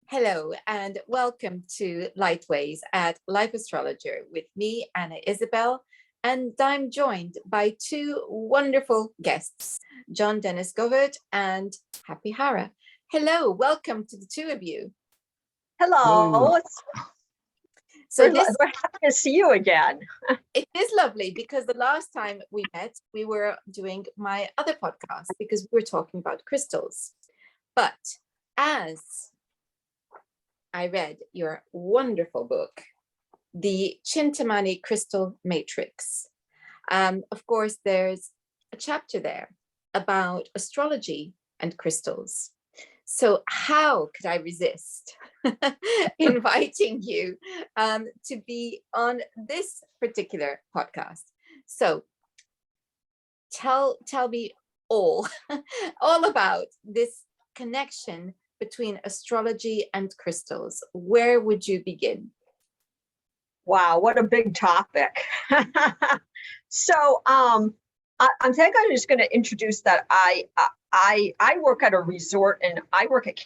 Hello and welcome to Lightways at Life Astrologer with me, Anna Isabel, and I'm joined by two wonderful guests, Johndennis Govert and Hapi Hara. Hello, welcome to the two of you. Hello. So we're happy to see you again. It is lovely because the last time we met, we were doing my other podcast because we were talking about crystals. But as I read your wonderful book, The Chintamani Crystal Matrix. Of course, there's a chapter there about astrology and crystals. So how could I resist inviting you to be on this particular podcast? So tell me all about this connection between astrology and crystals. Where would you begin? Wow, what a big topic. So I think I'm just going to introduce that I work at a resort and I work at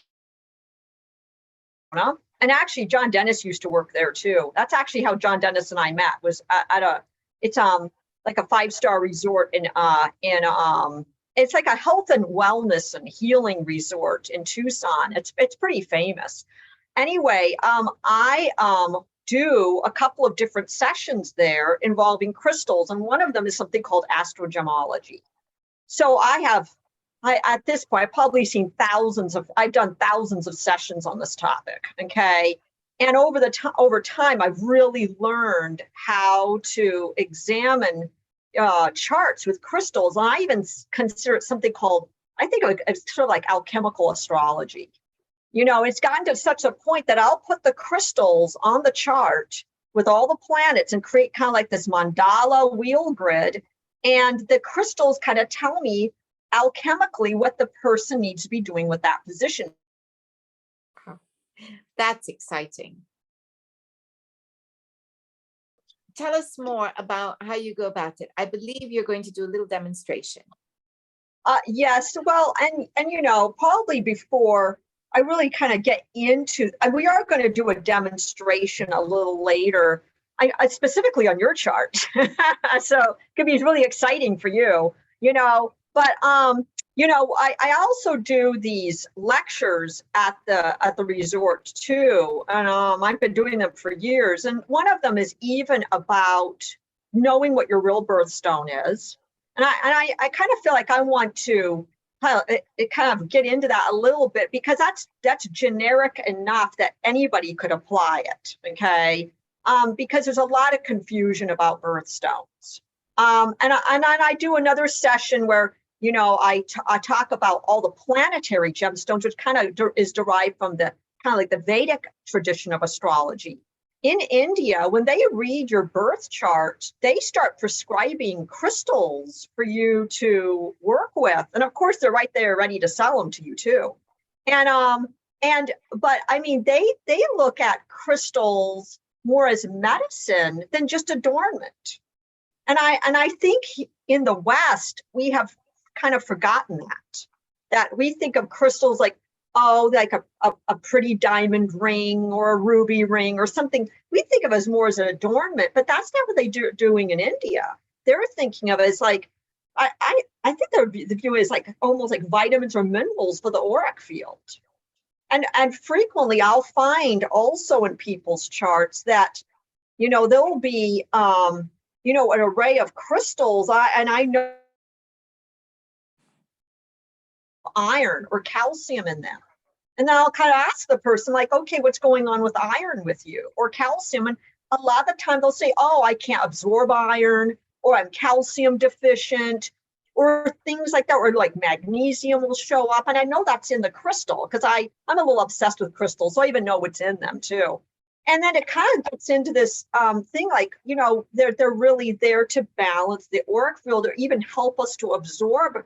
and actually Johndennis used to work there too. That's actually how Johndennis and I met, was at it's like a 5-star resort in it's like a health and wellness and healing resort in Tucson. It's pretty famous. Anyway, I do a couple of different sessions there involving crystals, and one of them is something called astrogemology. So at this point, I've probably seen I've done thousands of sessions on this topic, okay? And over time, I've really learned how to examine charts with crystals. And I even consider it something called, I think it's sort of like alchemical astrology. You know, it's gotten to such a point that I'll put the crystals on the chart with all the planets and create kind of like this mandala wheel grid. And the crystals kind of tell me alchemically what the person needs to be doing with that position. That's exciting. Tell us more about how you go about it. I believe you're going to do a little demonstration. Yes, well, and you know, probably before I really kind of get into, we are going to do a demonstration a little later, I specifically on your chart. So it could be really exciting for you, you know. But you know, I also do these lectures at the resort too, and I've been doing them for years. And one of them is even about knowing what your real birthstone is. And I kind of feel like I want to kind of get into that a little bit, because that's generic enough that anybody could apply it. Okay, because there's a lot of confusion about birthstones. And I do another session where, you know, I talk about all the planetary gemstones, which kind of is derived from the kind of like the Vedic tradition of astrology. In India, when they read your birth chart, they start prescribing crystals for you to work with. And of course, they're right there ready to sell them to you too. But I mean, they look at crystals more as medicine than just adornment. And I think in the West, we have kind of forgotten that we think of crystals like, oh, like a pretty diamond ring or a ruby ring or something. We think of it as more as an adornment, but that's not what they're doing in India. They're thinking of it as like, I think the view is like almost like vitamins or minerals for the auric field. And frequently I'll find also in people's charts that, you know, there'll be, you know, an array of crystals. I know iron or calcium in them. And then I'll kind of ask the person, like, okay, what's going on with iron with you or calcium? And a lot of the time they'll say, oh, I can't absorb iron, or I'm calcium deficient, or things like that, or like magnesium will show up. And I know that's in the crystal because I'm a little obsessed with crystals, so I even know what's in them too. And then it kind of gets into this thing like, you know, they're really there to balance the auric field or even help us to absorb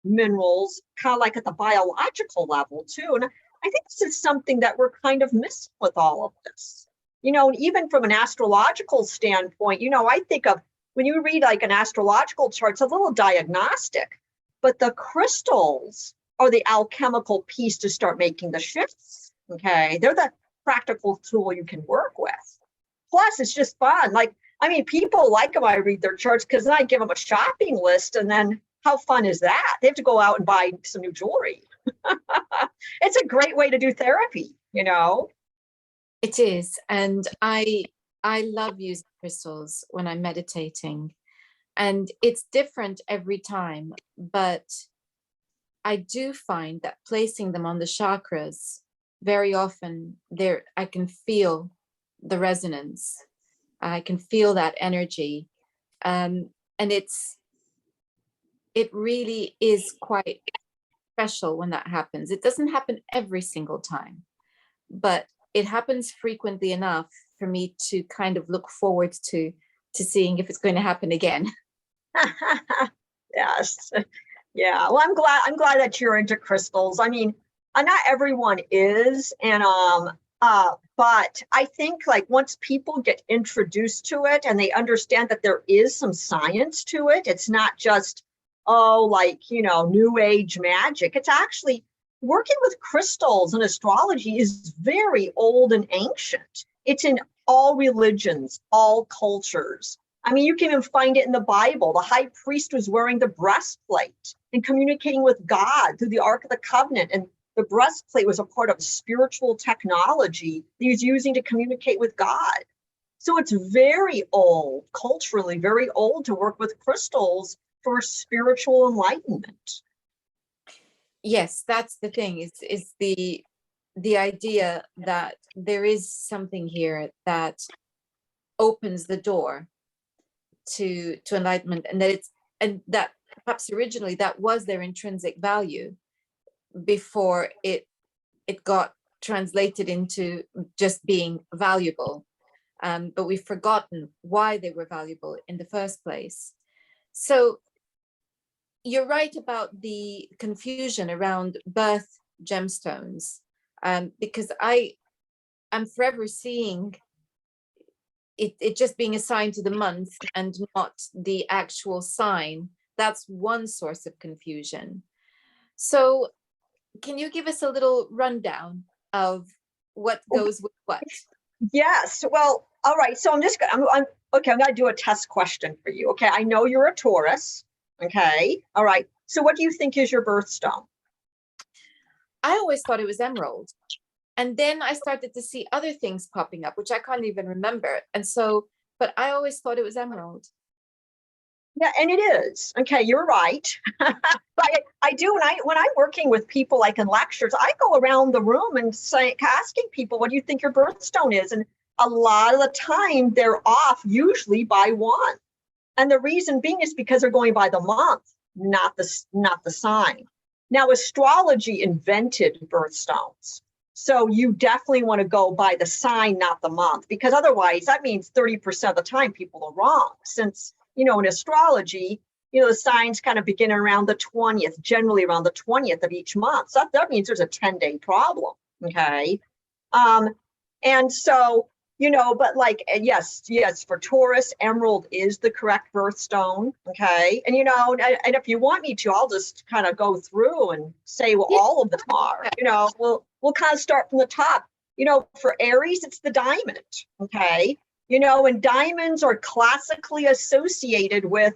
minerals, kind of like at the biological level too. And I think this is something that we're kind of missing with all of this. You know, even from an astrological standpoint, you know, I think of when you read like an astrological chart, it's a little diagnostic, but the crystals are the alchemical piece to start making the shifts. Okay. They're the practical tool you can work with. Plus, it's just fun. Like, I mean, people like them. I read their charts because then I give them a shopping list. And then how fun is that? They have to go out and buy some new jewelry. It's a great way to do therapy, you know? It is. And I love using crystals when I'm meditating. And it's different every time. But I do find that placing them on the chakras, very often there I can feel the resonance. I can feel that energy. And it really is quite special when that happens. It doesn't happen every single time, but it happens frequently enough for me to kind of look forward to seeing if it's going to happen again. Yes. Yeah. Well, I'm glad that you're into crystals. I mean, not everyone is, and but I think like once people get introduced to it and they understand that there is some science to it, it's not just, oh, like, you know, new age magic. It's actually working with crystals and astrology is very old and ancient. It's in all religions, all cultures. I mean, you can even find it in the Bible. The high priest was wearing the breastplate and communicating with God through the Ark of the Covenant. And the breastplate was a part of spiritual technology that he was using to communicate with God. So it's very old, culturally very old, to work with crystals for spiritual enlightenment. Yes, that's the thing, is the idea that there is something here that opens the door to enlightenment, and that perhaps originally that was their intrinsic value before it got translated into just being valuable. But we've forgotten why they were valuable in the first place. So you're right about the confusion around birth gemstones, because I'm forever seeing it just being assigned to the month and not the actual sign. That's one source of confusion. So can you give us a little rundown of what goes with what? Yes. Well, all right. So I'm okay. I'm going to do a test question for you. Okay. I know you're a Taurus. Okay. All right. So what do you think is your birthstone? I always thought it was emerald. And then I started to see other things popping up, which I can't even remember. And so, but I always thought it was emerald. Yeah, and it is. Okay, you're right. But I do when I'm working with people like in lectures, I go around the room and asking people, what do you think your birthstone is? And a lot of the time they're off, usually by one. And the reason being is because they're going by the month, not the sign. Now, astrology invented birthstones. So you definitely want to go by the sign, not the month, because otherwise that means 30% of the time people are wrong. Since, you know, in astrology, you know, the signs kind of begin around the 20th, generally around the 20th of each month. So that means there's a 10-day problem. Okay. And so, you know, but like, yes, for Taurus, emerald is the correct birthstone. Okay. And, you know, and if you want me to, I'll just kind of go through and say what all of them are. You know, we'll kind of start from the top. You know, for Aries, it's the diamond. Okay. You know, and diamonds are classically associated with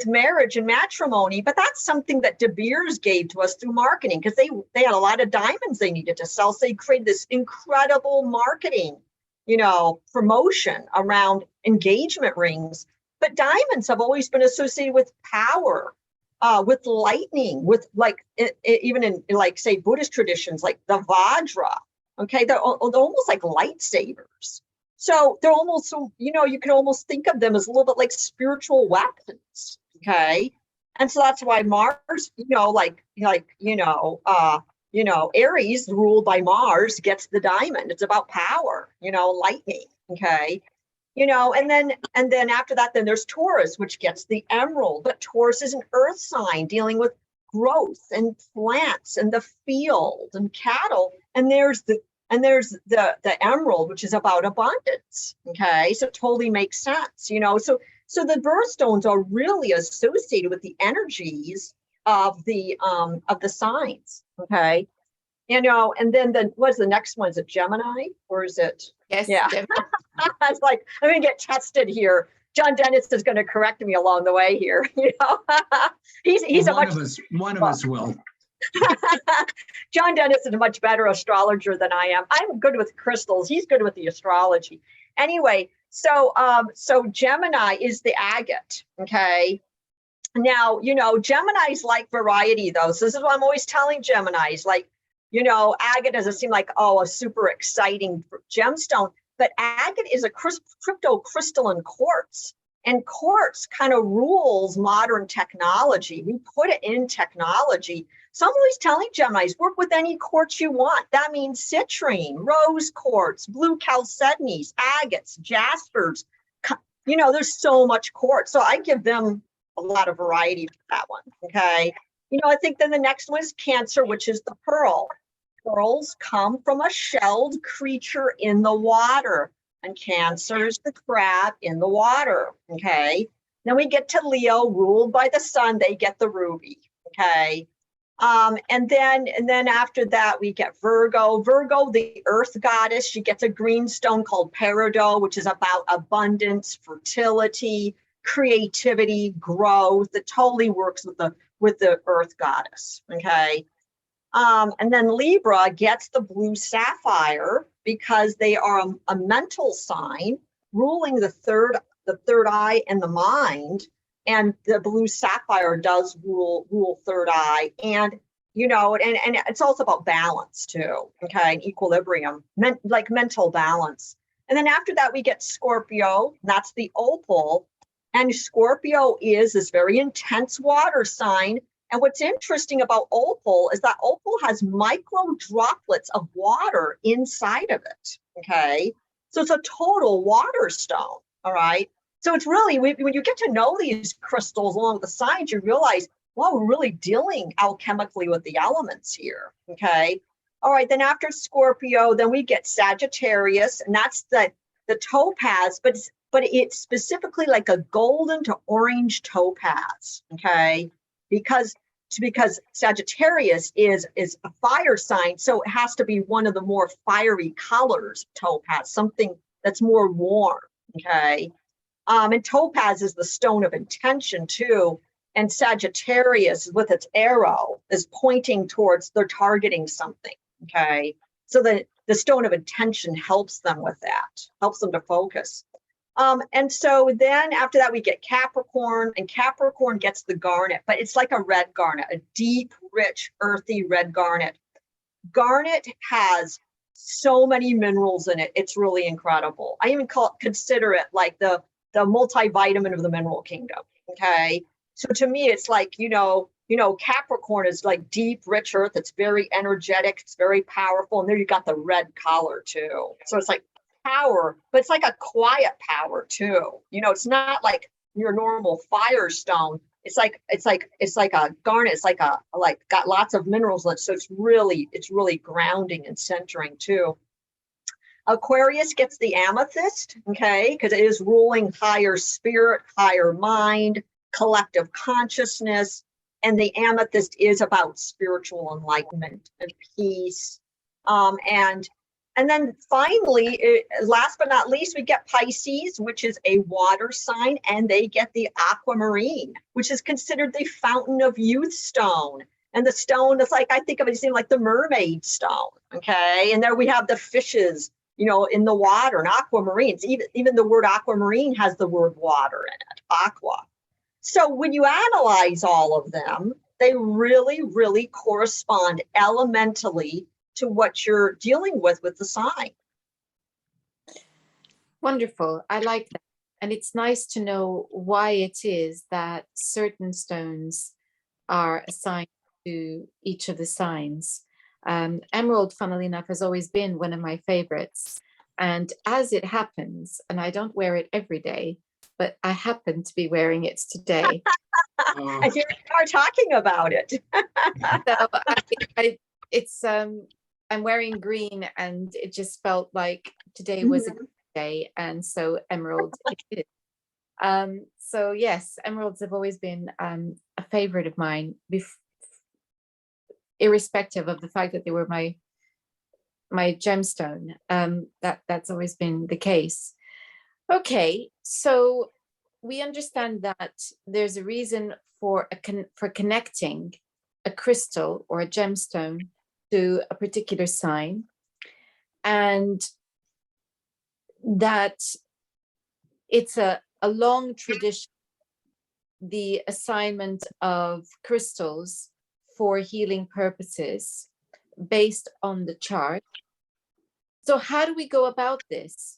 marriage and matrimony, but that's something that De Beers gave to us through marketing, because they had a lot of diamonds they needed to sell. So they created this incredible marketing, you know, promotion around engagement rings. But diamonds have always been associated with power, with lightning, with like even in like say Buddhist traditions, like the Vajra. Okay, they're almost like lightsabers. So they're almost, you know, you can almost think of them as a little bit like spiritual weapons. Okay, and so that's why Mars, you know, Aries, ruled by Mars, gets the diamond. It's about power, you know, lightning. Okay. You know, and then after that, then there's Taurus, which gets the emerald. But Taurus is an earth sign dealing with growth and plants and the field and cattle. And there's the emerald, which is about abundance. Okay. So it totally makes sense, you know. So the birthstones are really associated with the energies of the signs. Okay. you know, and then what's the next one? Is it Gemini or is it? Yes. Yeah. I was like, I'm going to get tested here. Johndennis is going to correct me along the way here. You know, he's Well, a much one of us will. Johndennis is a much better astrologer than I am. I'm good with crystals. He's good with the astrology. Anyway, so Gemini is the agate. Okay. Now, you know, Geminis like variety though. So this is what I'm always telling Geminis, like, you know, agate doesn't seem like, oh, a super exciting gemstone, but agate is a cryptocrystalline quartz. And quartz kind of rules modern technology. We put it in technology. So I'm always telling Geminis, work with any quartz you want. That means citrine, rose quartz, blue chalcedonies, agates, jaspers. You know, there's so much quartz. So I give them a lot of variety for that one. Okay. You know, I think then the next one is Cancer, which is the pearl. Pearls come from a shelled creature in the water, and Cancer is the crab in the water. Okay. Then we get to Leo, ruled by the sun. They get the ruby. Okay. And then after that, we get Virgo. Virgo, the earth goddess, she gets a green stone called peridot, which is about abundance, fertility, creativity, growth. It totally works with the earth goddess. Okay. And then Libra gets the blue sapphire because they are a mental sign ruling the third eye and the mind. And the blue sapphire does rule third eye. And, you know, and it's also about balance too. Okay. And equilibrium, like mental balance. And then after that, we get Scorpio. That's the opal. And Scorpio is this very intense water sign. And what's interesting about opal is that opal has micro droplets of water inside of it. Okay. So it's a total water stone. All right. So it's really, when you get to know these crystals along with the signs, you realize, well, we're really dealing alchemically with the elements here. Okay. All right. Then after Scorpio, then we get Sagittarius, and that's the topaz, but it's specifically like a golden to orange topaz. Okay. Because Sagittarius is a fire sign, so it has to be one of the more fiery colors, topaz, something that's more warm. Okay. And topaz is the stone of intention too. And Sagittarius with its arrow is pointing towards, they're targeting something. Okay. So the stone of intention helps them with that, helps them to focus. And so then after that, we get Capricorn, and Capricorn gets the garnet, but it's like a red garnet, a deep, rich, earthy red garnet. Garnet has so many minerals in it. It's really incredible. I even consider it like the multivitamin of the mineral kingdom. Okay. So to me, it's like, you know, Capricorn is like deep, rich earth. It's very energetic. It's very powerful. And there you got the red collar too. So it's like power, but it's like a quiet power too. You know, it's not like your normal firestone. It's like a garnet. It's like got lots of minerals in it. So it's really grounding and centering too. Aquarius gets the amethyst, okay, because it is ruling higher spirit, higher mind, collective consciousness. And the amethyst is about spiritual enlightenment and peace. And then finally, last but not least, we get Pisces, which is a water sign, and they get the aquamarine, which is considered the fountain of youth stone. And the stone that's like, I think of it as like the mermaid stone, okay? And there we have the fishes, you know, in the water, and aquamarines. Even the word aquamarine has the word water in it, aqua. So when you analyze all of them, they really, really correspond elementally to what you're dealing with the sign. Wonderful. I like that. And it's nice to know why it is that certain stones are assigned to each of the signs. Emerald, funnily enough, has always been one of my favorites. And as it happens, and I don't wear it every day, but I happen to be wearing it today. And here we are talking about it. So I'm wearing green, and it just felt like today was a good day, and so emerald it is. So yes, emeralds have always been a favorite of mine irrespective of the fact that they were my gemstone. That's always been the case. Okay, so we understand that there's a reason for connecting a crystal or a gemstone to a particular sign, and that it's a long tradition, the assignment of crystals for healing purposes based on the chart. So how do we go about this?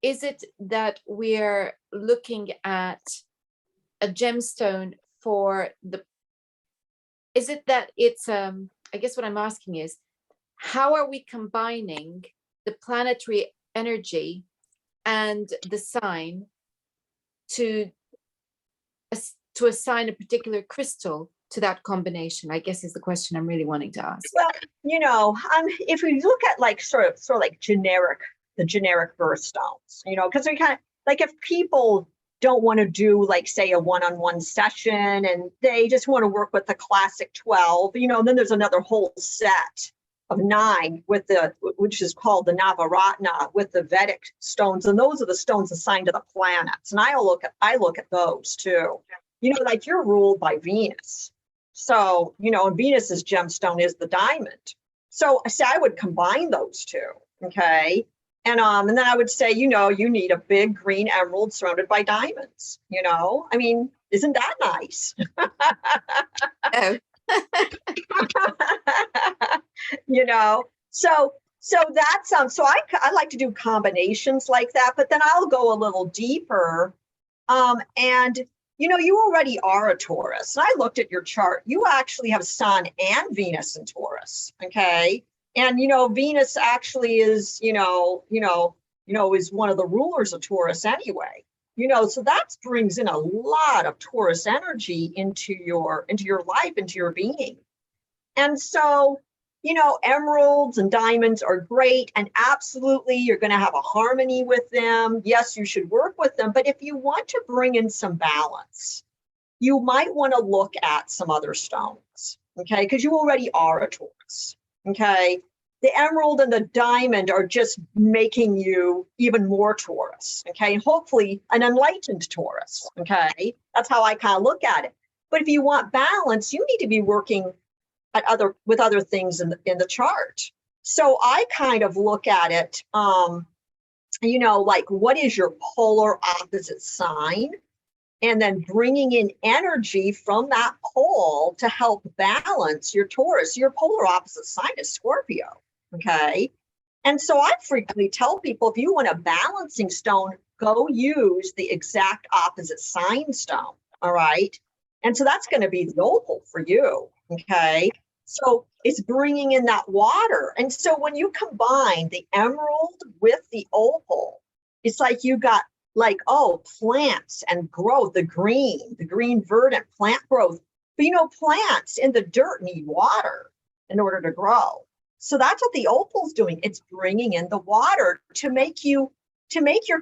Is it that we're looking at a gemstone for the, is it that it's, I guess what I'm asking is, how are we combining the planetary energy and the sign to assign a particular crystal to that combination, I guess is the question I'm really wanting to ask. Well, if we look at like sort of like the generic birthstones, because we kind of like, if people don't want to do like, say, a one-on-one session and they just want to work with the classic 12, then there's another whole set of 9 which is called the Navaratna, with the Vedic stones, and those are the stones assigned to the planets. And I look at those too. Like you're ruled by Venus. So, and Venus's gemstone is the diamond. So I would combine those two, okay? And then I would say, you need a big green emerald surrounded by diamonds, I mean, isn't that nice? Oh. So that's, so I like to do combinations like that, but then I'll go a little deeper. And you already are a Taurus. And I looked at your chart. You actually have Sun and Venus in Taurus. Okay. And, Venus actually is, is one of the rulers of Taurus anyway. So that brings in a lot of Taurus energy into your life, into your being. And so, emeralds and diamonds are great, and absolutely you're going to have a harmony with them. Yes, you should work with them, but if you want to bring in some balance, you might want to look at some other stones, okay? Because you already are a Taurus, okay? The emerald and the diamond are just making you even more Taurus, okay? And hopefully an enlightened Taurus, okay? That's how I kind of look at it. But if you want balance, you need to be working with other things in the chart. So I kind of look at it, like what is your polar opposite sign? And then bringing in energy from that pole to help balance your Taurus. Your polar opposite sign is Scorpio, okay? And so I frequently tell people, if you want a balancing stone, go use the exact opposite sign stone, all right? And so that's going to be the opal for you, okay? So it's bringing in that water. And so when you combine the emerald with the opal, it's like you got like, plants and growth, the green verdant plant growth. But plants in the dirt need water in order to grow. So that's what the opal's doing. It's bringing in the water to make your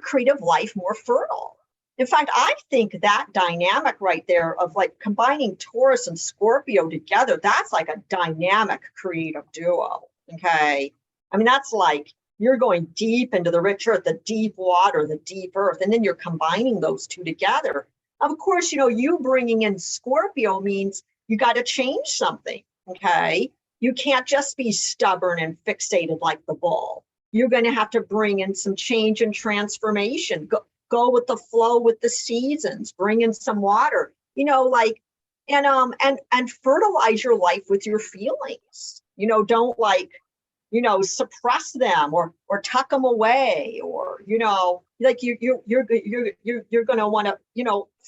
creative life more fertile. In fact, I think that dynamic right there of like combining Taurus and Scorpio together, that's like a dynamic creative duo, okay? I mean, that's like you're going deep into the rich earth, the deep water, the deep earth, and then you're combining those two together. Of course, you bringing in Scorpio means you got to change something, okay? You can't just be stubborn and fixated like the bull. You're going to have to bring in some change and transformation. Go with the flow with the seasons, bring in some water, and fertilize your life with your feelings. Don't suppress them or tuck them away, or like you're going to want to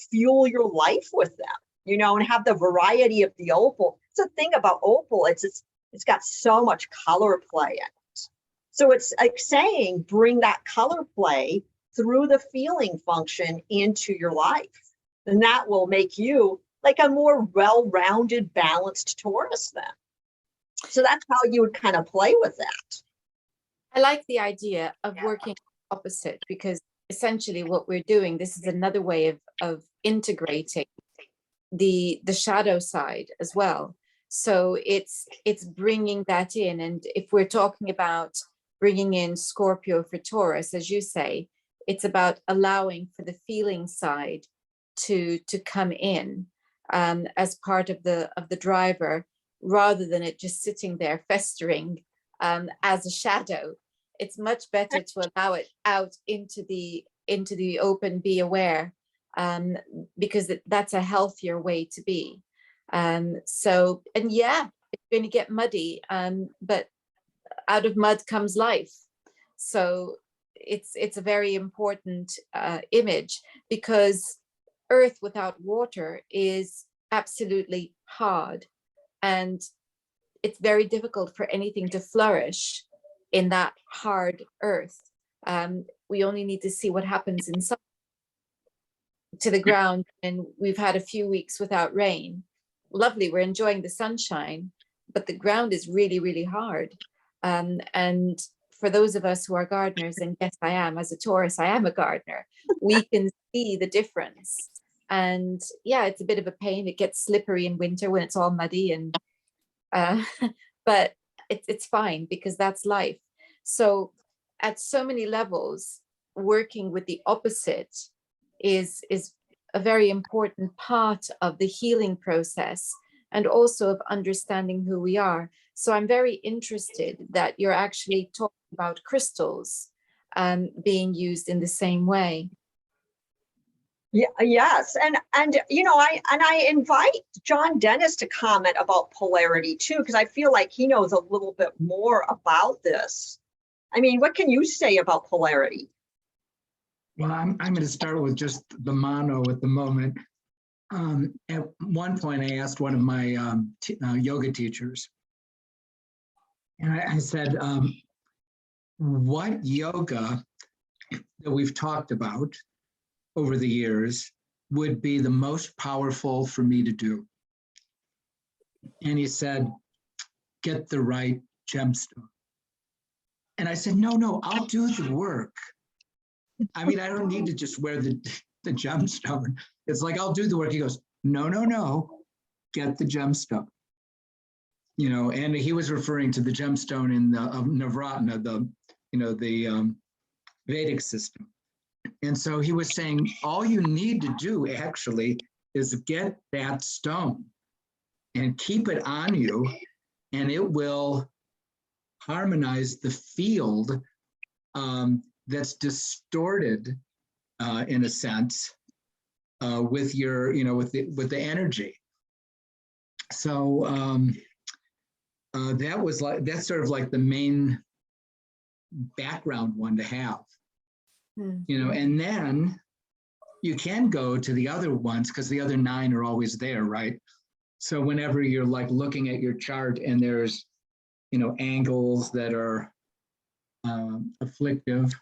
fuel your life with them, and have the variety of the opal. It's the thing about opal, it's got so much color play in it. So it's like saying, bring that color play through the feeling function into your life. And that will make you like a more well-rounded, balanced Taurus then. So that's how you would kind of play with that. I like the idea of working opposite, because essentially what we're doing, this is another way of integrating the shadow side as well. So it's bringing that in. And if we're talking about bringing in Scorpio for Taurus, as you say, it's about allowing for the feeling side to come in as part of the driver, rather than it just sitting there festering as a shadow. It's much better to allow it out into the open, be aware, because that's a healthier way to be. So, and yeah, it's going to get muddy, but out of mud comes life. So it's a very important image, because earth without water is absolutely hard, and it's very difficult for anything to flourish in that hard earth. We only need to see what happens in some to the ground, and we've had a few weeks without rain. Lovely, we're enjoying the sunshine, but the ground is really, really hard. And for those of us who are gardeners, and yes, I am, as a Taurus, I am a gardener, we can see the difference. And yeah, it's a bit of a pain. It gets slippery in winter when it's all muddy, and but it's fine, because that's life. So at so many levels, working with the opposite is a very important part of the healing process, and also of understanding who we are. So I'm very interested that you're actually talking about crystals being used in the same way. Yeah, yes. And you know, I invite Johndennis to comment about polarity too, because I feel like he knows a little bit more about this. I mean, what can you say about polarity? Well, I'm going to start with just the mono at the moment. At one point, I asked one of my yoga teachers, and I said, what yoga that we've talked about over the years would be the most powerful for me to do? And he said, get the right gemstone. And I said, no, I'll do the work. I mean, I don't need to just wear the gemstone. It's like, I'll do the work. He goes, no, get the gemstone. You know, and he was referring to the gemstone in the Navratna, the Vedic system. And so he was saying, all you need to do actually is get that stone and keep it on you, and it will harmonize the field that's distorted in a sense with your, with the energy. So that's sort of like the main background one to have. And then you can go to the other ones, because the other 9 are always there, right? So whenever you're like looking at your chart and there's, angles that are afflictive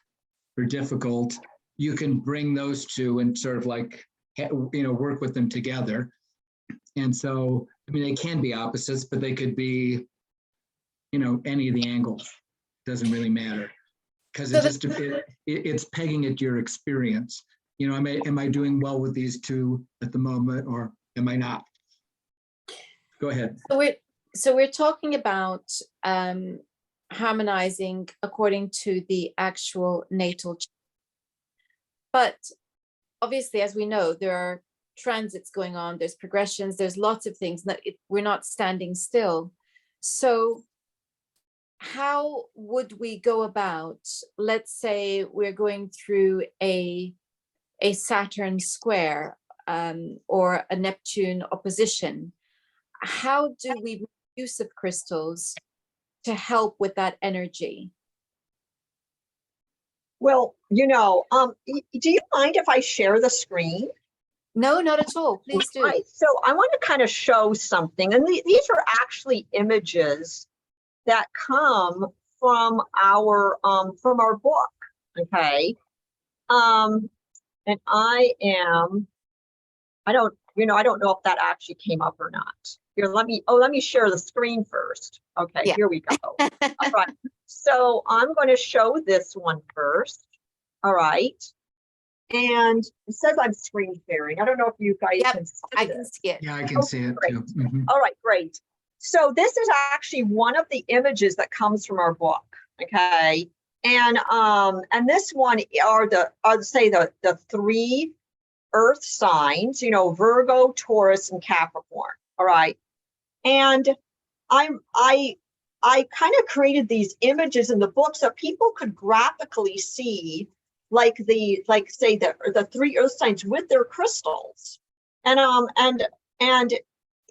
or difficult, you can bring those two and sort of like, work with them together. And so, I mean, they can be opposites, but they could be, any of the angles. Doesn't really matter. Because it's pegging at your experience. Am I doing well with these two at the moment, or am I not? Go ahead. So we're talking about harmonizing according to the actual natal chart. But obviously, as we know, there are transits going on, there's progressions, there's lots of things that we're not standing still. So how would we go about, let's say we're going through a Saturn square or a Neptune opposition, how do we make use of crystals to help with that energy? Well, do you mind if I share the screen? No, not at all. Please do. Right. So I want to kind of show something. And these are actually images that come from our book. Okay. And I don't know if that actually came up or not. Here, let me share the screen first. Okay, yeah. Here we go. All right. So I'm going to show this one first. All right. And it says I'm screen sharing. I don't know if you guys can see I can see it. Yeah, I can see it too. All right, great. So this is actually one of the images that comes from our book. Okay. And this one are the three earth signs, you know, Virgo, Taurus, and Capricorn. All right. And I kind of created these images in the book so people could graphically see like say the three earth signs with their crystals. And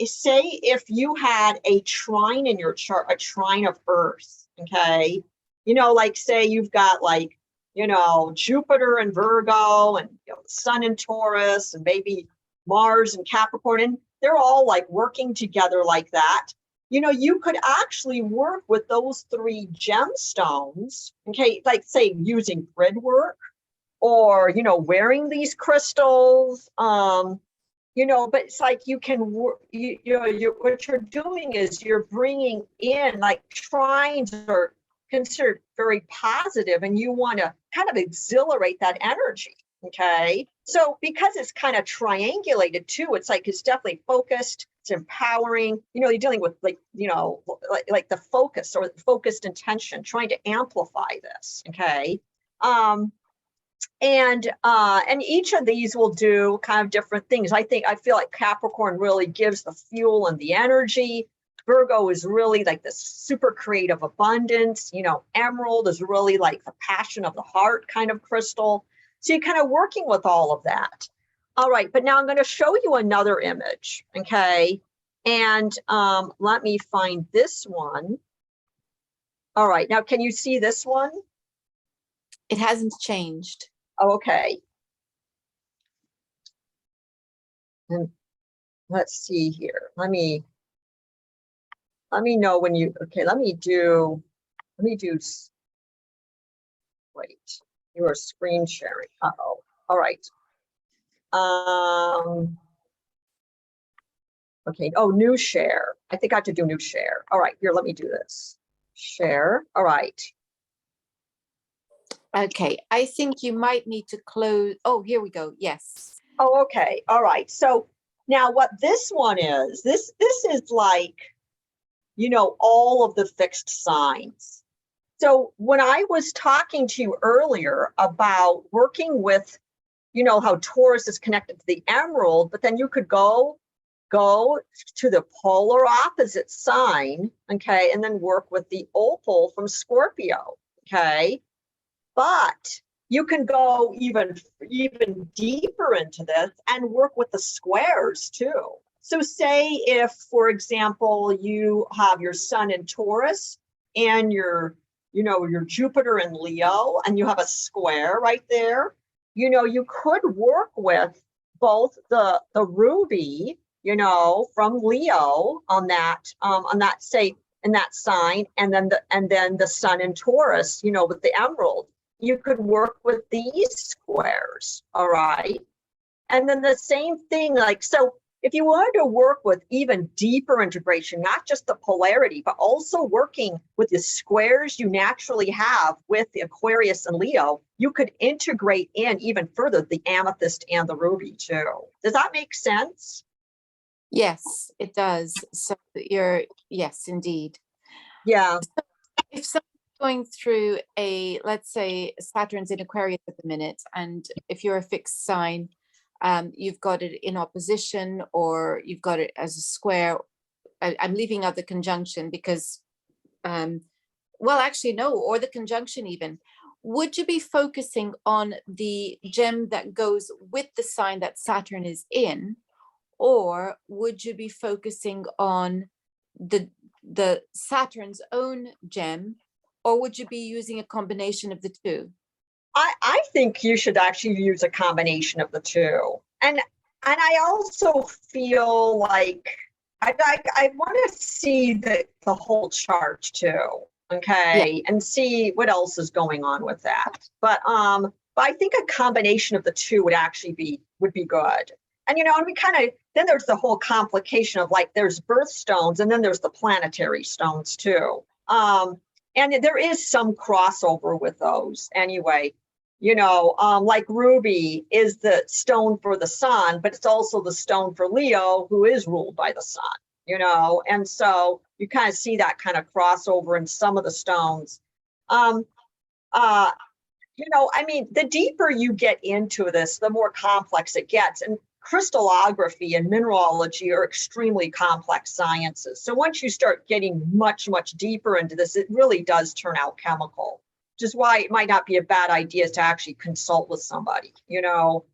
say if you had a trine in your chart, a trine of earth, okay, you know, like say you've got like, you know, Jupiter and Virgo and, you know, the sun in Taurus and maybe Mars and Capricorn, and they're all like working together like that. You know, you could actually work with those three gemstones, okay, like say using grid work or, you know, wearing these crystals, you know, but it's like you can, you know, what you're doing is you're bringing in like trines are considered very positive and you want to kind of exhilarate that energy. Okay. So because it's kind of triangulated too, it's like it's definitely focused, it's empowering, you know, you're dealing with like, you know, like the focus or focused intention, trying to amplify this. Okay. And each of these will do kind of different things. I feel like Capricorn really gives the fuel and the energy. Virgo is really like this super creative abundance. You know, Emerald is really like the passion of the heart kind of crystal. So you're kind of working with all of that. All right, but now I'm going to show you another image, okay? And let me find this one. All right, now can you see this one? It hasn't changed. Oh, okay. And let's see here. Let me know when you, okay, let me do, wait, you are screen sharing. Uh-oh. All right. Okay. Oh, new share. I think I have to do new share. All right, here, let me do this. Share. All right. Okay, I think you might need to close. Oh, here we go. Yes. Oh, okay. All right. So now what this one is, this is like, you know, all of the fixed signs. So when I was talking to you earlier about working with, you know, how Taurus is connected to the emerald, but then you could go to the polar opposite sign, okay, and then work with the opal from Scorpio, okay? But you can go even deeper into this and work with the squares too. So say if, for example, you have your sun in Taurus and your Jupiter in Leo, and you have a square right there, you know, you could work with both the ruby, you know, from Leo on that say in that sign, and then the sun in Taurus, you know, with the emerald. You could work with these squares, all right? And then the same thing, like, so if you wanted to work with even deeper integration, not just the polarity, but also working with the squares you naturally have with the Aquarius and Leo, you could integrate in even further the amethyst and the ruby too. Does that make sense? Yes, it does. So yes, indeed. Yeah. So if someone's going through let's say Saturn's in Aquarius at the minute, and if you're a fixed sign, you've got it in opposition or you've got it as a square. I'm leaving out the conjunction because, well, actually, no, or the conjunction even. Would you be focusing on the gem that goes with the sign that Saturn is in, or would you be focusing on the Saturn's own gem, or would you be using a combination of the two? I think you should actually use a combination of the two. And I also feel like I want to see the whole chart too, okay, yeah, and see what else is going on with that. But I think a combination of the two would actually be good. And you know, and we kind of, then there's the whole complication of like there's birthstones and then there's the planetary stones too. And there is some crossover with those anyway. You know, like ruby is the stone for the sun, but it's also the stone for Leo, who is ruled by the sun. you know, and so you kind of see that kind of crossover in some of the stones. You know, I mean, the deeper you get into this, the more complex it gets. And crystallography and mineralogy are extremely complex sciences. So once you start getting much, much deeper into this, it really does turn out chemical, which is why it might not be a bad idea to actually consult with somebody, you know.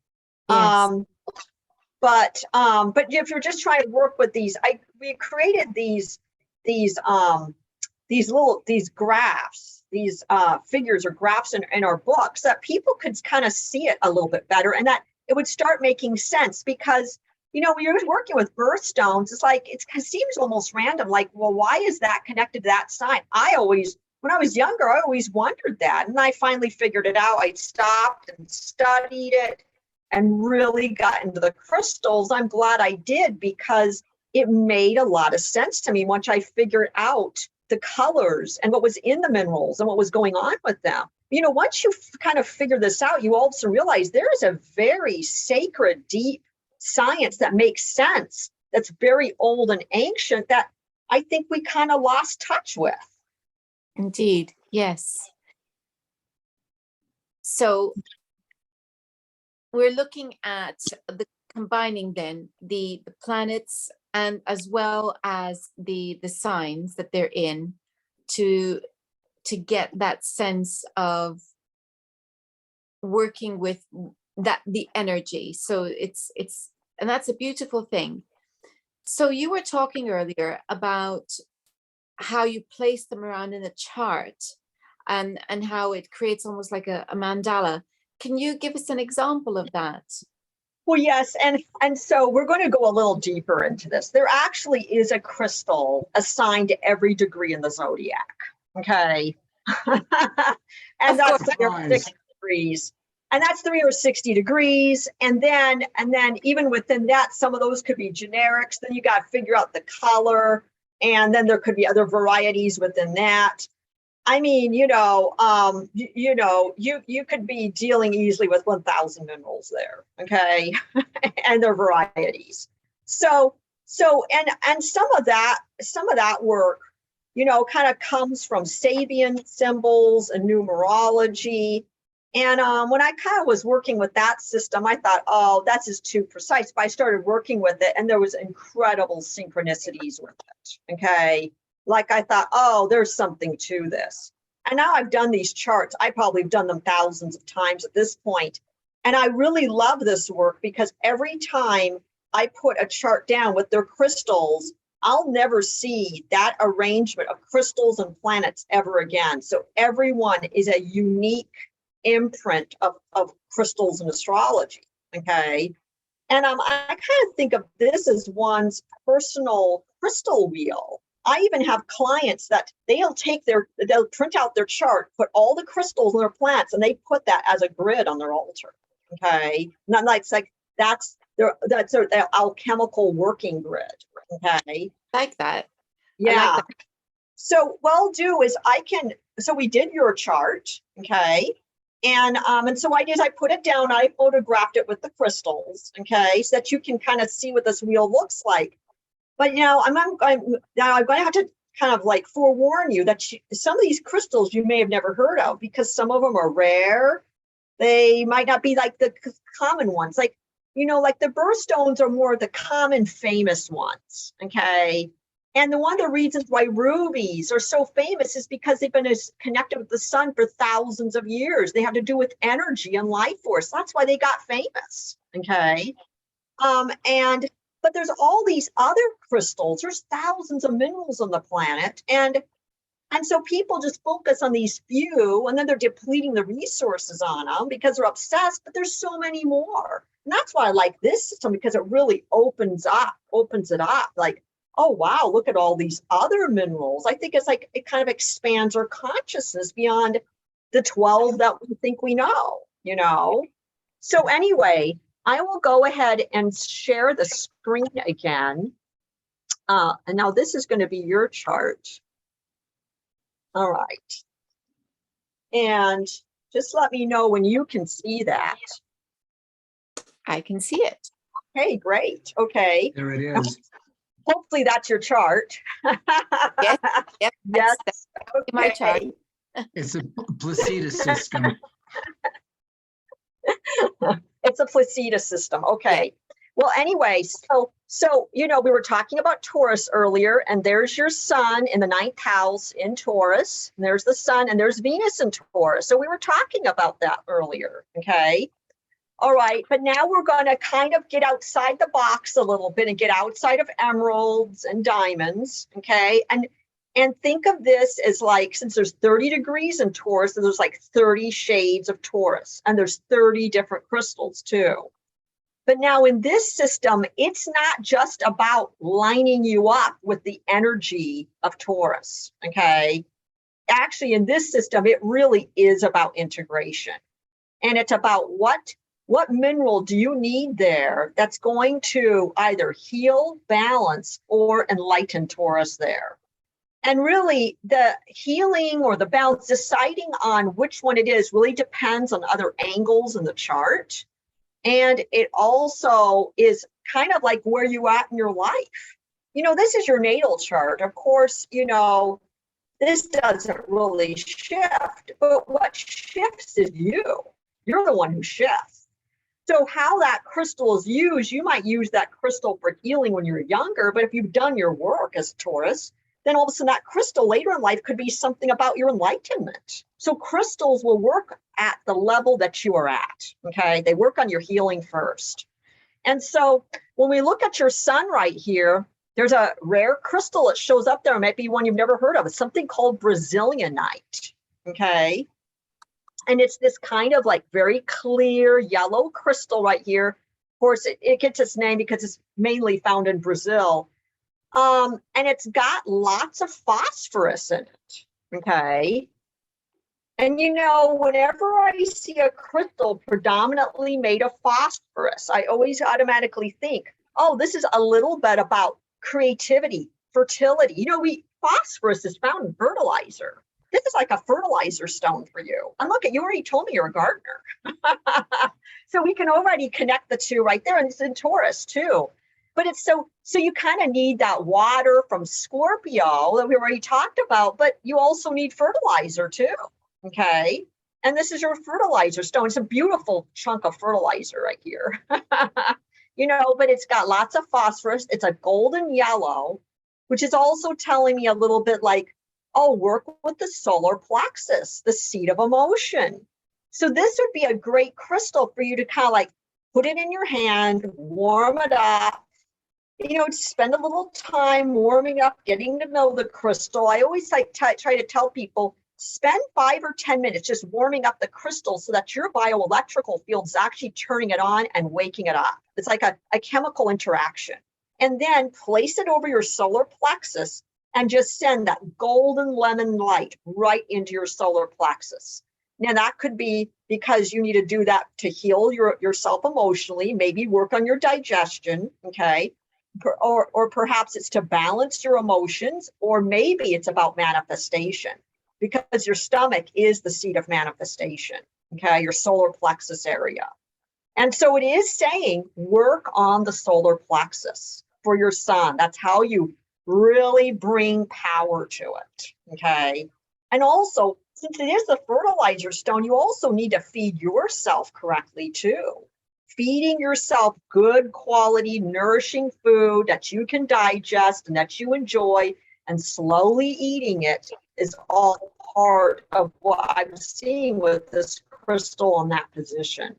Yes. But if you're just trying to work with these, we created these graphs, these figures or graphs in our books that people could kind of see it a little bit better, and that it would start making sense. Because, you know, when you're working with birthstones, it's like it seems almost random. Like, well, why is that connected to that sign? When I was younger, I always wondered that, and I finally figured it out. I stopped and studied it and really got into the crystals. I'm glad I did, because it made a lot of sense to me once I figured out the colors and what was in the minerals and what was going on with them. You know, once you kind of figure this out, you also realize there is a very sacred, deep science that makes sense, that's very old and ancient, that I think we kind of lost touch with. Indeed. Yes. So we're looking at the combining then the planets and as well as the signs that they're in to get that sense of working with that, the energy. So it's and that's a beautiful thing. So you were talking earlier about how you place them around in a chart and how it creates almost like a mandala. Can you give us an example of that? Well, yes, and so we're going to go a little deeper into this. There actually is a crystal assigned to every degree in the zodiac. Okay. And that's 360 degrees. And that's 360 degrees. And then even within that, some of those could be generics. Then you got to figure out the color. And then there could be other varieties within that. I mean, you could be dealing easily with 1,000 minerals there, okay, and their varieties. So and some of that work, you know, kind of comes from Sabian symbols and numerology. And when I kind of was working with that system, I thought, oh, that's just too precise. But I started working with it, and there was incredible synchronicities with it, okay. Like I thought, oh, there's something to this. And now I've done these charts. I probably have done them thousands of times at this point. And I really love this work, because every time I put a chart down with their crystals, I'll never see that arrangement of crystals and planets ever again. So everyone is a unique imprint of crystals and astrology, okay? And I kind of think of this as one's personal crystal wheel. I even have clients that they'll print out their chart, put all the crystals in their plants, and they put that as a grid on their altar. Okay. Not like, it's like that's their alchemical working grid. Okay. Like that. Yeah. Like that. So what I'll do is so we did your chart. Okay. And so I put it down, I photographed it with the crystals, okay, so that you can kind of see what this wheel looks like. But, you know, I'm going to have to kind of like forewarn you that some of these crystals you may have never heard of, because some of them are rare. They might not be like the common ones. Like, you know, like the birthstones are more the common famous ones, okay? And one of the reasons why rubies are so famous is because they've been connected with the sun for thousands of years. They have to do with energy and life force. That's why they got famous, okay? But there's all these other crystals. There's thousands of minerals on the planet. And so people just focus on these few, and then they're depleting the resources on them because they're obsessed, but there's so many more. And that's why I like this system, because it really opens it up. Like, oh, wow, look at all these other minerals. I think it's like, it kind of expands our consciousness beyond the 12 that we think we know, you know? So anyway, I will go ahead and share the screen again. And now this is going to be your chart. All right. And just let me know when you can see that. I can see it. Okay, great. Okay. There it is. hopefully that's your chart. Yes, yep, Yes. that's my chart. Okay. It's a Placidus system. It's a Placidus system. Okay. Well, anyway, so we were talking about Taurus earlier, and there's your sun in the 9th house in Taurus. And there's the sun, and there's Venus in Taurus. So we were talking about that earlier. Okay. All right. But now we're going to kind of get outside the box a little bit and get outside of emeralds and diamonds. Okay. And think of this as like, since there's 30 degrees in Taurus, there's like 30 shades of Taurus, and there's 30 different crystals too. But now in this system, it's not just about lining you up with the energy of Taurus, okay? Actually, in this system, it really is about integration. And it's about what mineral do you need there that's going to either heal, balance, or enlighten Taurus there. And really, the healing or the balance, deciding on which one it is really depends on other angles in the chart. And it also is kind of like where you at in your life. This is your natal chart. Of course, this doesn't really shift, but what shifts is you. You're the one who shifts. So how that crystal is used, you might use that crystal for healing when you're younger, but if you've done your work as Taurus, then all of a sudden that crystal later in life could be something about your enlightenment. So crystals will work at the level that you are at, okay? They work on your healing first. And so when we look at your sun right here, there's a rare crystal that shows up there. It might be one you've never heard of. It's something called Brazilianite, okay? And it's this kind of like very clear yellow crystal right here. Of course, it gets its name because it's mainly found in Brazil. And it's got lots of phosphorus in it, okay? And whenever I see a crystal predominantly made of phosphorus, I always automatically think, oh, this is a little bit about creativity, fertility. Phosphorus is found in fertilizer. This is like a fertilizer stone for you. And look, you already told me you're a gardener. So we can already connect the two right there. And it's in Taurus too. But it's so you kind of need that water from Scorpio that we already talked about, but you also need fertilizer too, okay? And this is your fertilizer stone. It's a beautiful chunk of fertilizer right here. But it's got lots of phosphorus. It's a golden yellow, which is also telling me a little bit like, oh, work with the solar plexus, the seat of emotion. So this would be a great crystal for you to kind of like put it in your hand, warm it up, spend a little time warming up, getting to know the crystal. I always try to tell people, spend 5 or 10 minutes just warming up the crystal so that your bioelectrical field is actually turning it on and waking it up. It's like a chemical interaction. And then place it over your solar plexus and just send that golden lemon light right into your solar plexus. Now that could be because you need to do that to heal yourself emotionally, maybe work on your digestion, okay? Or perhaps it's to balance your emotions, or maybe it's about manifestation, because your stomach is the seat of manifestation, okay, your solar plexus area. And so it is saying work on the solar plexus for your sun. That's how you really bring power to it, okay? And also, since it is the fertilizer stone, you also need to feed yourself correctly too. Feeding yourself good quality, nourishing food that you can digest and that you enjoy, and slowly eating it is all part of what I'm seeing with this crystal in that position.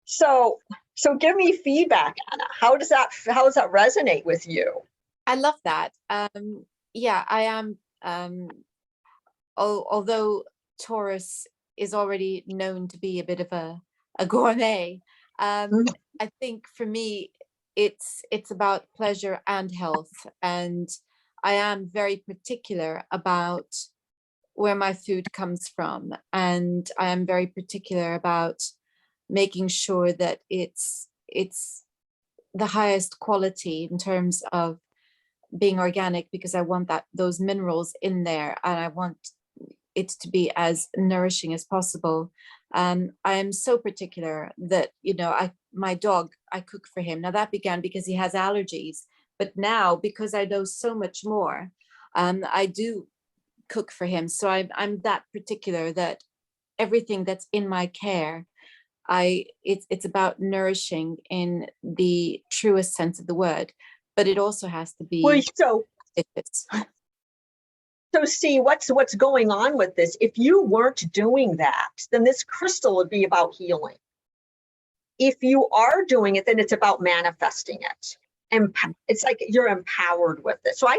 So give me feedback, Anna. How does that resonate with you? I love that. Yeah, I am. Although Taurus is already known to be a bit of a gourmet, I think for me it's about pleasure and health, and I am very particular about where my food comes from, and I am very particular about making sure that it's the highest quality in terms of being organic, because I want those minerals in there, and I want it to be as nourishing as possible. I am so particular that my dog, I cook for him. Now that began because he has allergies, but now because I know so much more, I do cook for him. So I'm that particular that everything that's in my care, it's about nourishing in the truest sense of the word, but it also has to Well, be delicious. so see what's going on with this. If you weren't doing that, then this crystal would be about healing. If you are doing it, then it's about manifesting it. And it's like you're empowered with it. So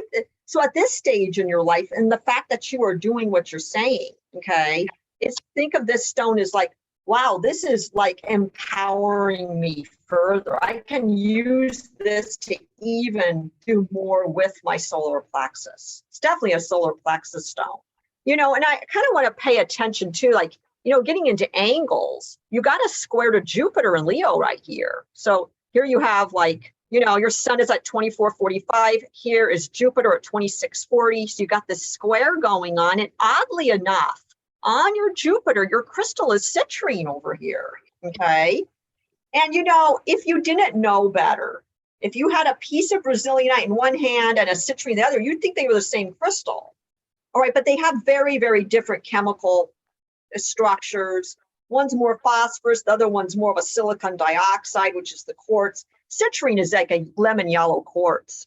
at this stage in your life, and the fact that you are doing what you're saying, okay, is think of this stone as like, wow, this is like empowering me further. I can use this to even do more with my solar plexus. It's definitely a solar plexus stone. And I kind of want to pay attention to, like, getting into angles. You got a square to Jupiter and Leo right here. So here you have, like, your sun is at 2445. Here is Jupiter at 2640. So you got this square going on. And oddly enough, on your Jupiter, your crystal is citrine over here. Okay. And, if you didn't know better, if you had a piece of Brazilianite in one hand and a citrine in the other, you'd think they were the same crystal. All right. But they have very, very different chemical structures. One's more phosphorus, the other one's more of a silicon dioxide, which is the quartz. Citrine is like a lemon yellow quartz.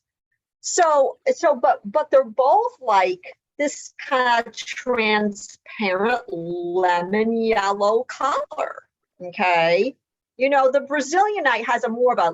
But they're both like this kind of transparent lemon yellow color. Okay. The Brazilianite has a more of a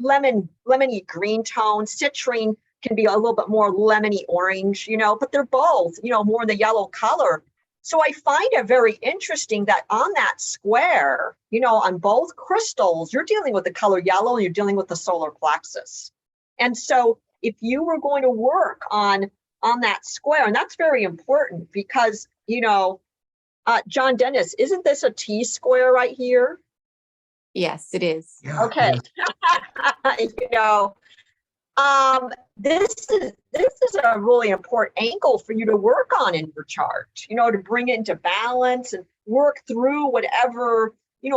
lemony green tone. Citrine can be a little bit more lemony orange, but they're both, more in the yellow color. So I find it very interesting that on that square, on both crystals, you're dealing with the color yellow and you're dealing with the solar plexus. And so if you were going to work on that square, and that's very important because, Johndennis, isn't this a T square right here? Yes, it is. Yeah, Okay. This is a really important angle for you to work on in your chart, to bring it into balance and work through whatever,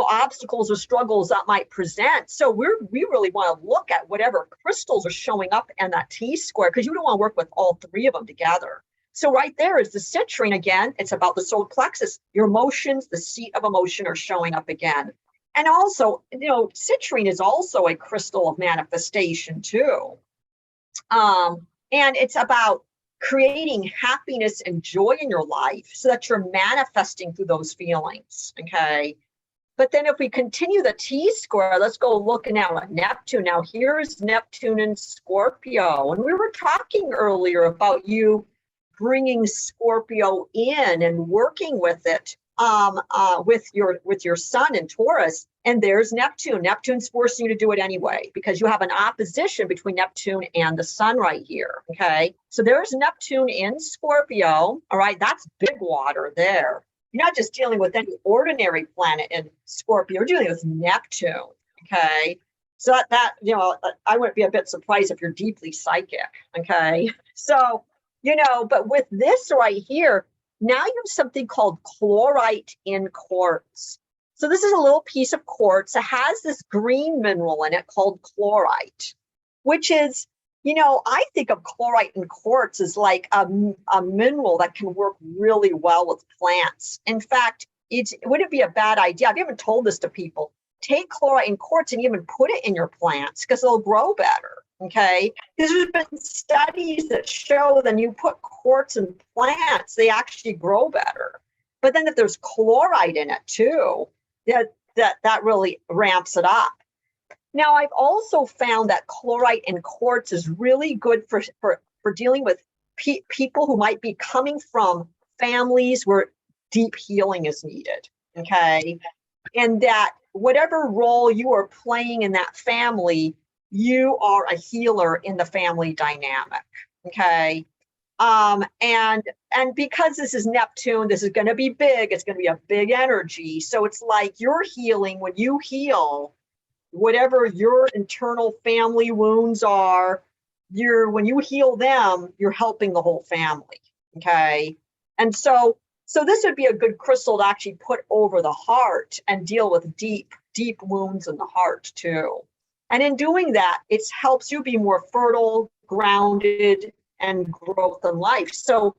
obstacles or struggles that might present. So we really want to look at whatever crystals are showing up in that T square, because you don't want to work with all three of them together. So right there is the citrine again. It's about the solar plexus. Your emotions, the seat of emotion, are showing up again. And also, citrine is also a crystal of manifestation too. And it's about creating happiness and joy in your life so that you're manifesting through those feelings. Okay. But then if we continue the T square, let's go looking now at Neptune. Now here's Neptune in Scorpio. And we were talking earlier about you bringing Scorpio in and working with it, with your sun in Taurus. And there's Neptune. Neptune's forcing you to do it anyway, because you have an opposition between Neptune and the sun right here. Okay. So there's Neptune in Scorpio. All right. That's big water there. You're not just dealing with any ordinary planet in Scorpio. You're dealing with Neptune. Okay. So that I wouldn't be a bit surprised if you're deeply psychic. Okay. So, but with this right here, now you have something called chlorite in quartz. So this is a little piece of quartz that has this green mineral in it called chlorite, which is, I think of chlorite in quartz as like a mineral that can work really well with plants. In fact, it wouldn't be a bad idea. I've even told this to people. Take chlorite in quartz and even put it in your plants because they'll grow better. Okay, because there's been studies that show that you put quartz in plants, they actually grow better. But then if there's chloride in it too, that really ramps it up. Now, I've also found that chlorite in quartz is really good for dealing with people who might be coming from families where deep healing is needed. Okay, and that whatever role you are playing in that family, you are a healer in the family dynamic. Okay. And because this is Neptune, this is going to be big. It's going to be a big energy. So it's like you're healing when you heal whatever your internal family wounds are. When you heal them, you're helping the whole family. Okay. And so this would be a good crystal to actually put over the heart and deal with deep deep wounds in the heart too. And in doing that, it helps you be more fertile, grounded, and growth in life. So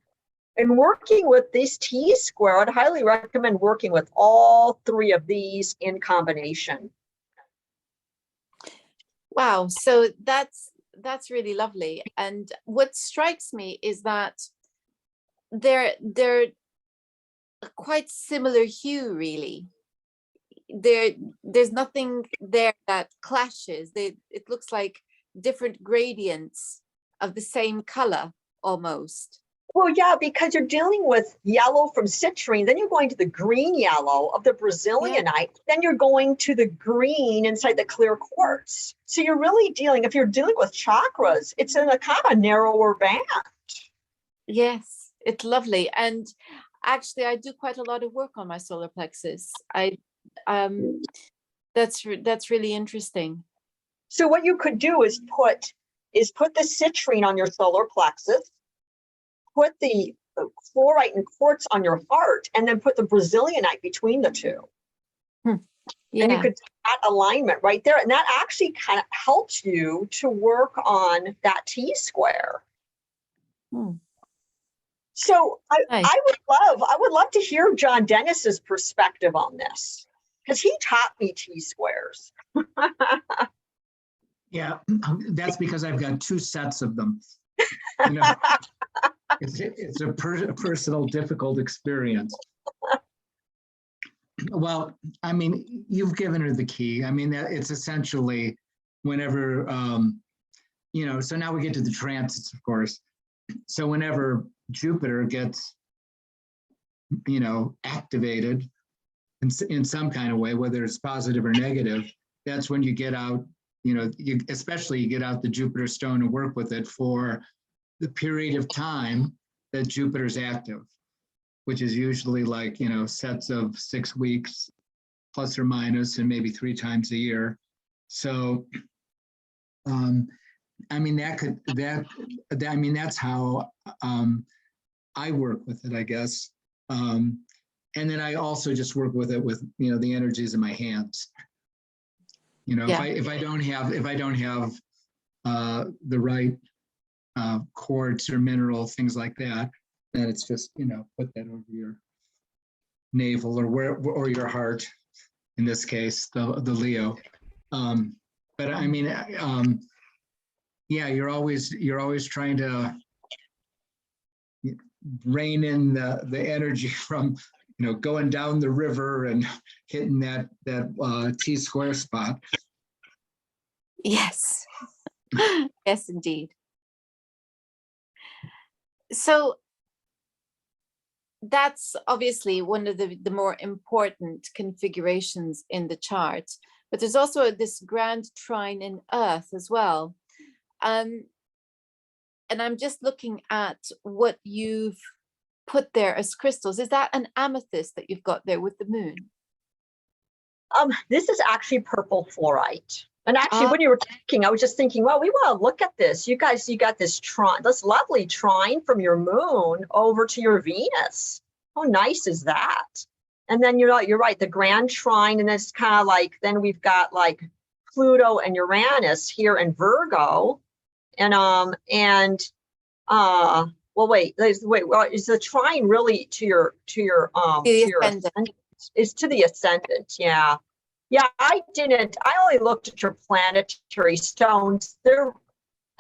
in working with this T-square, I'd highly recommend working with all three of these in combination. Wow, so that's really lovely. And what strikes me is that they're quite similar hue, really. There's nothing there that clashes. It looks like different gradients of the same color almost. Well, yeah, because you're dealing with yellow from citrine, then you're going to the green yellow of the Brazilianite, then you're going to the green inside the clear quartz. So you're really dealing, if you're dealing with chakras, it's in a kind of narrower band. Yes, it's lovely. And actually, I do quite a lot of work on my solar plexus. That's really interesting. So what you could do is put the citrine on your solar plexus, put the fluorite and quartz on your heart, and then put the Brazilianite between the two. Yeah. And you could do that alignment right there. And that actually kind of helps you to work on that T-square. So I would love to hear Johndennis's perspective on this, because he taught me T-squares. Yeah, that's because I've got two sets of them. You know, it's a personal difficult experience. Well, I mean, you've given her the key. I mean, it's essentially whenever, so now we get to the transits, of course. So whenever Jupiter gets, activated in some kind of way, whether it's positive or negative, that's when you get out, you get out the Jupiter stone and work with it for the period of time that Jupiter's active, which is usually like, sets of 6 weeks, plus or minus, and maybe 3 times a year. So, I mean, that's how I work with it, I guess. And then I also just work with it with, the energies in my hands. If I don't have the right quartz or mineral, things like that, then it's just, put that over your navel or your heart, in this case, the Leo. But I mean, you're always trying to rein in the energy from, going down the river and hitting that T-square spot. Yes. Yes, indeed. So that's obviously one of the more important configurations in the chart, but there's also this grand trine in Earth as well. And I'm just looking at what you've put there as crystals. Is that an amethyst that you've got there with the moon? This is actually purple fluorite. And actually, when you were talking, I was just thinking, well, we want to look at this. You guys, you got this lovely trine from your moon over to your Venus. How nice is that? And then you're right, the grand trine, and it's kind of like, then we've got like Pluto and Uranus here in Virgo. And wait, is the trine really to your ascendant? Is to the ascendant, yeah. Yeah, I only looked at your planetary stones.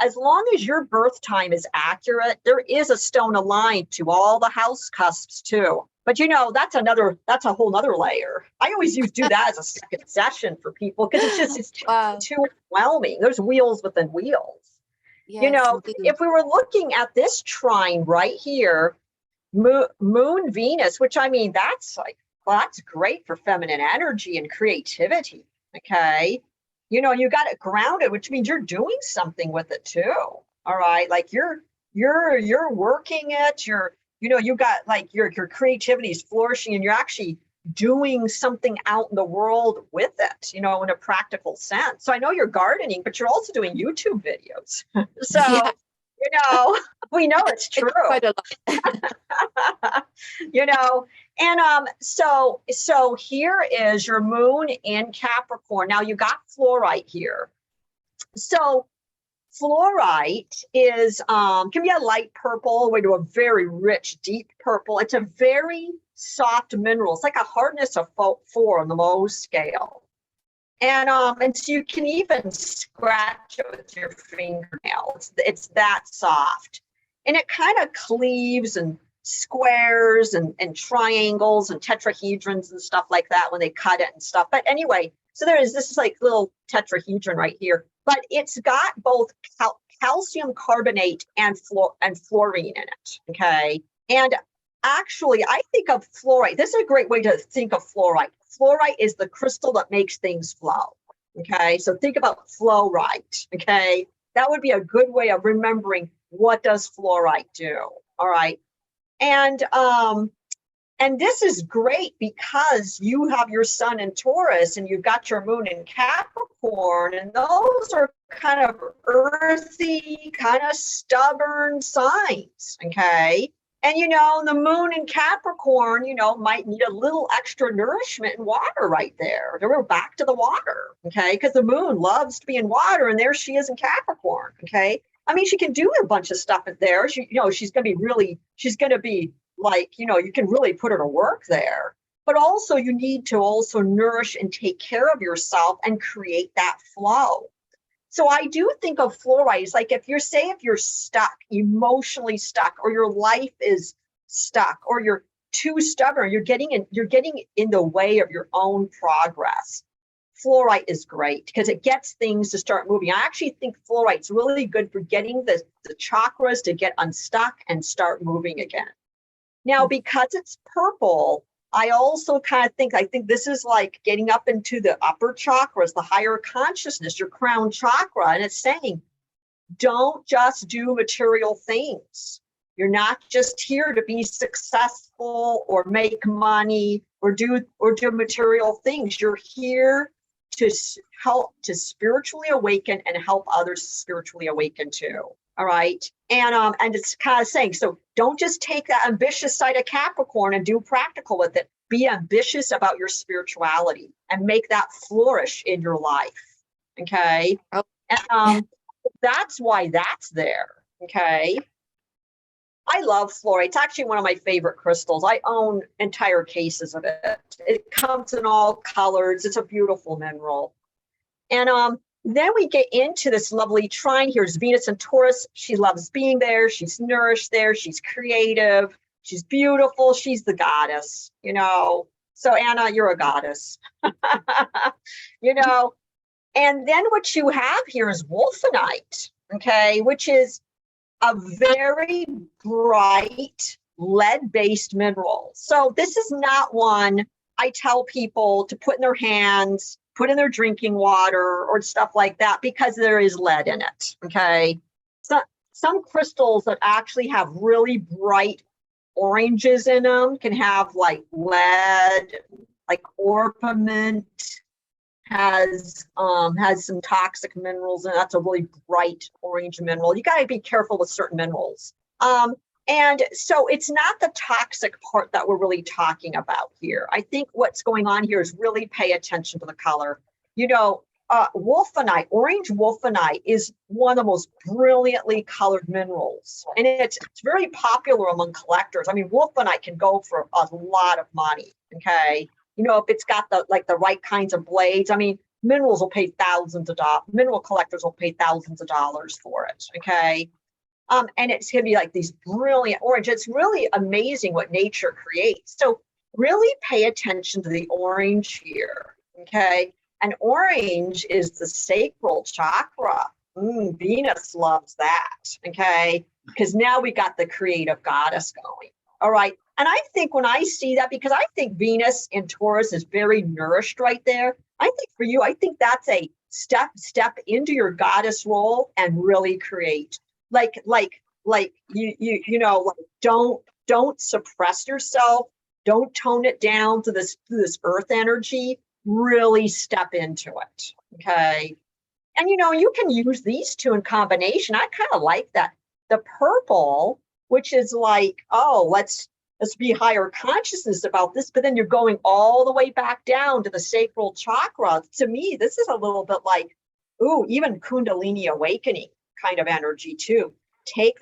As long as your birth time is accurate, there is a stone aligned to all the house cusps too. But that's a whole nother layer. I always do that as a second session for people, because it's too overwhelming. There's wheels within wheels. Yes, if we were looking at this trine right here, Moon Venus, which I mean, that's great for feminine energy and creativity. Okay. You got it grounded, which means you're doing something with it too. All right. Like you're working it, you got like your creativity is flourishing, and you're actually doing something out in the world with it, in a practical sense. So I know you're gardening, but you're also doing YouTube videos. So, we know it's true. Quite a lot. And so here is your moon in Capricorn. Now you got fluorite here. So fluorite is can be a light purple way to a very rich, deep purple. It's a very soft mineral. It's like a hardness of 4 on the Mohs scale. And so you can even scratch it with your fingernail. It's that soft. And it kind of cleaves and squares and triangles and tetrahedrons and stuff like that when they cut it and stuff. But anyway, so this is like little tetrahedron right here, but it's got both calcium carbonate and fluorine in it, okay? And actually, I think of fluorite. This is a great way to think of fluorite. Fluorite is the crystal that makes things flow, okay? So think about fluorite, okay? That would be a good way of remembering what does fluorite do, all right? And this is great because you have your sun in Taurus and you've got your moon in Capricorn, and those are kind of earthy, kind of stubborn signs, okay? And, the moon in Capricorn, might need a little extra nourishment and water right there. We're back to the water, okay? Because the moon loves to be in water, and there she is in Capricorn, okay? I mean, she can do a bunch of stuff there. She's going to be like, you can really put her to work there. But also you need to also nourish and take care of yourself and create that flow. So I do think of fluorite as like if you're stuck, emotionally stuck, or your life is stuck, or you're too stubborn, you're getting in the way of your own progress. Fluorite is great because it gets things to start moving. I actually think fluorite's really good for getting the chakras to get unstuck and start moving again. Now, because it's purple, I also kind of think this is like getting up into the upper chakras, the higher consciousness, your crown chakra. And it's saying, don't just do material things. You're not just here to be successful or make money or do material things. You're here to help to spiritually awaken and help others spiritually awaken too. All right. And it's kind of saying, so don't just take that ambitious side of Capricorn and do practical with it. Be ambitious about your spirituality and make that flourish in your life. Okay. And that's why that's there. Okay. I love fluorite. It's actually one of my favorite crystals. I own entire cases of it. It comes in all colors. It's a beautiful mineral. And then we get into this lovely trine. Here's Venus and Taurus. She loves being there. She's nourished there. She's creative. She's beautiful. She's the goddess, So Anna, you're a goddess, And then what you have here is wolfenite, okay, which is a very bright lead-based mineral. So this is not one I tell people to put in their hands, put in their drinking water or stuff like that, because there is lead in it, okay? So, some crystals that actually have really bright oranges in them can have like lead, like orpiment has some toxic minerals, and that's a really bright orange mineral. You got to be careful with certain minerals. And so it's not the toxic part that we're really talking about here. I think what's going on here is really pay attention to the color. Wolfenite, orange wolfenite is one of the most brilliantly colored minerals. And it's very popular among collectors. I mean, wolfenite can go for a lot of money, okay? If it's got the right kinds of blades. I mean, mineral collectors will pay thousands of dollars for it, okay? And it's going to be like these brilliant orange. It's really amazing what nature creates. So really pay attention to the orange here, okay? And orange is the sacral chakra. Venus loves that, okay? Because now we got the creative goddess going, all right? And I think when I see that, because I think Venus in Taurus is very nourished right there, I think for you, I think that's a step into your goddess role and really create. Don't suppress yourself. Don't tone it down to this earth energy. Really step into it, okay? And you can use these two in combination. I kind of like that. The purple, which is like, let's let's be higher consciousness about this, but then you're going all the way back down to the sacral chakra. To me, this is a little bit like, ooh, even Kundalini awakening kind of energy too. Take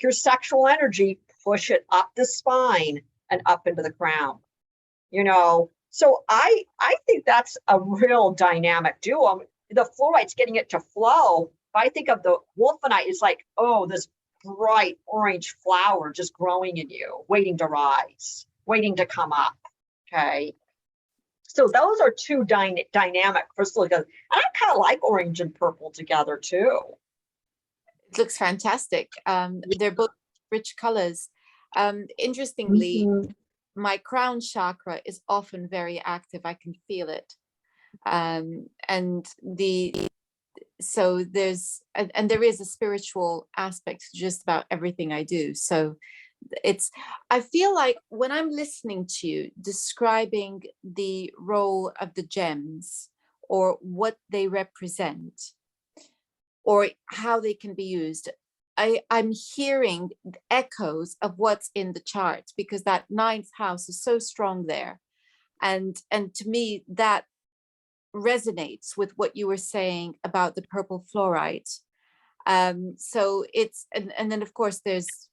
your sexual energy, push it up the spine and up into the crown, you know? So I think that's a real dynamic duo. The fluorite's getting it to flow. But I think of the wolfenite, it's like, oh, this bright orange flower just growing in you, waiting to rise, waiting to come up. Okay. So those are two dynamic crystals. And I kind of like orange and purple together too. It looks fantastic. They're both rich colors. Interestingly, my crown chakra is often very active. I can feel it. So there is a spiritual aspect to just about everything I do. So I feel like when I'm listening to you describing the role of the gems or what they represent or how they can be used, I'm hearing echoes of what's in the chart, because that 9th house is so strong there. And to me, that resonates with what you were saying about the purple fluorite. So it's, and then of course there's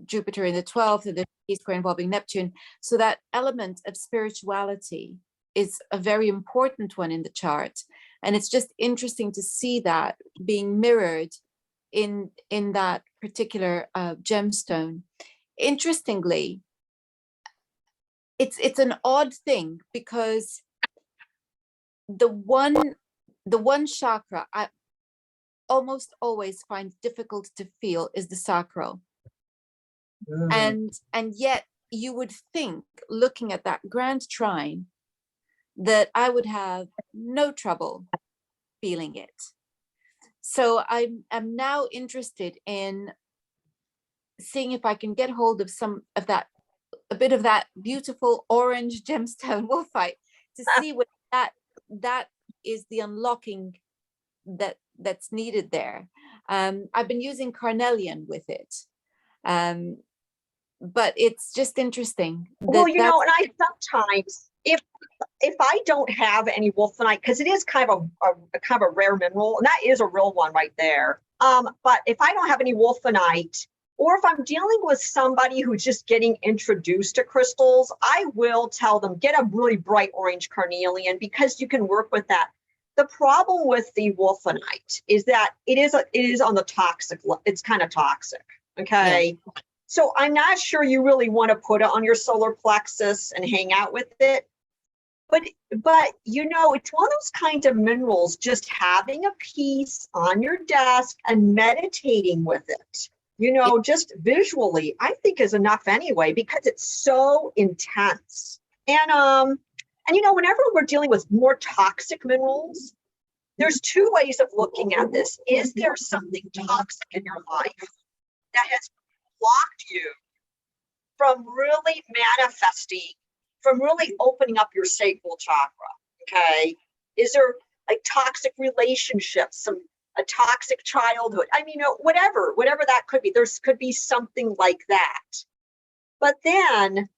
Jupiter in the 12th and the T-square involving Neptune. So that element of spirituality is a very important one in the chart. And it's just interesting to see that being mirrored in that particular gemstone. Interestingly, it's an odd thing, because the one chakra I almost always find difficult to feel is the sacral. And yet you would think, looking at that grand trine, that I would have no trouble feeling it. So I'm now interested in seeing if I can get hold of a bit of that beautiful orange gemstone wolfite, to see what that is the unlocking that's needed there. I've been using carnelian with it. But it's just interesting. Well, you know, and I sometimes, if I don't have any wolfenite, because it is kind of a rare mineral, and that is a real one right there. But if I don't have any wolfenite, or if I'm dealing with somebody who's just getting introduced to crystals, I will tell them, get a really bright orange carnelian, because you can work with that. The problem with the wolfenite is that it is on the toxic. It's kind of toxic. Okay. Yeah. So I'm not sure you really want to put it on your solar plexus and hang out with it. But you know, it's one of those kinds of minerals, just having a piece on your desk and meditating with it, you know, just visually, I think is enough anyway, because it's so intense. And you know, whenever we're dealing with more toxic minerals, there's two ways of looking at this. Is there something toxic in your life that has blocked you from really manifesting, from really opening up your sacral chakra? Okay. Is there like toxic relationships, a toxic childhood? I mean, you know, whatever that could be, could be something like that. But then,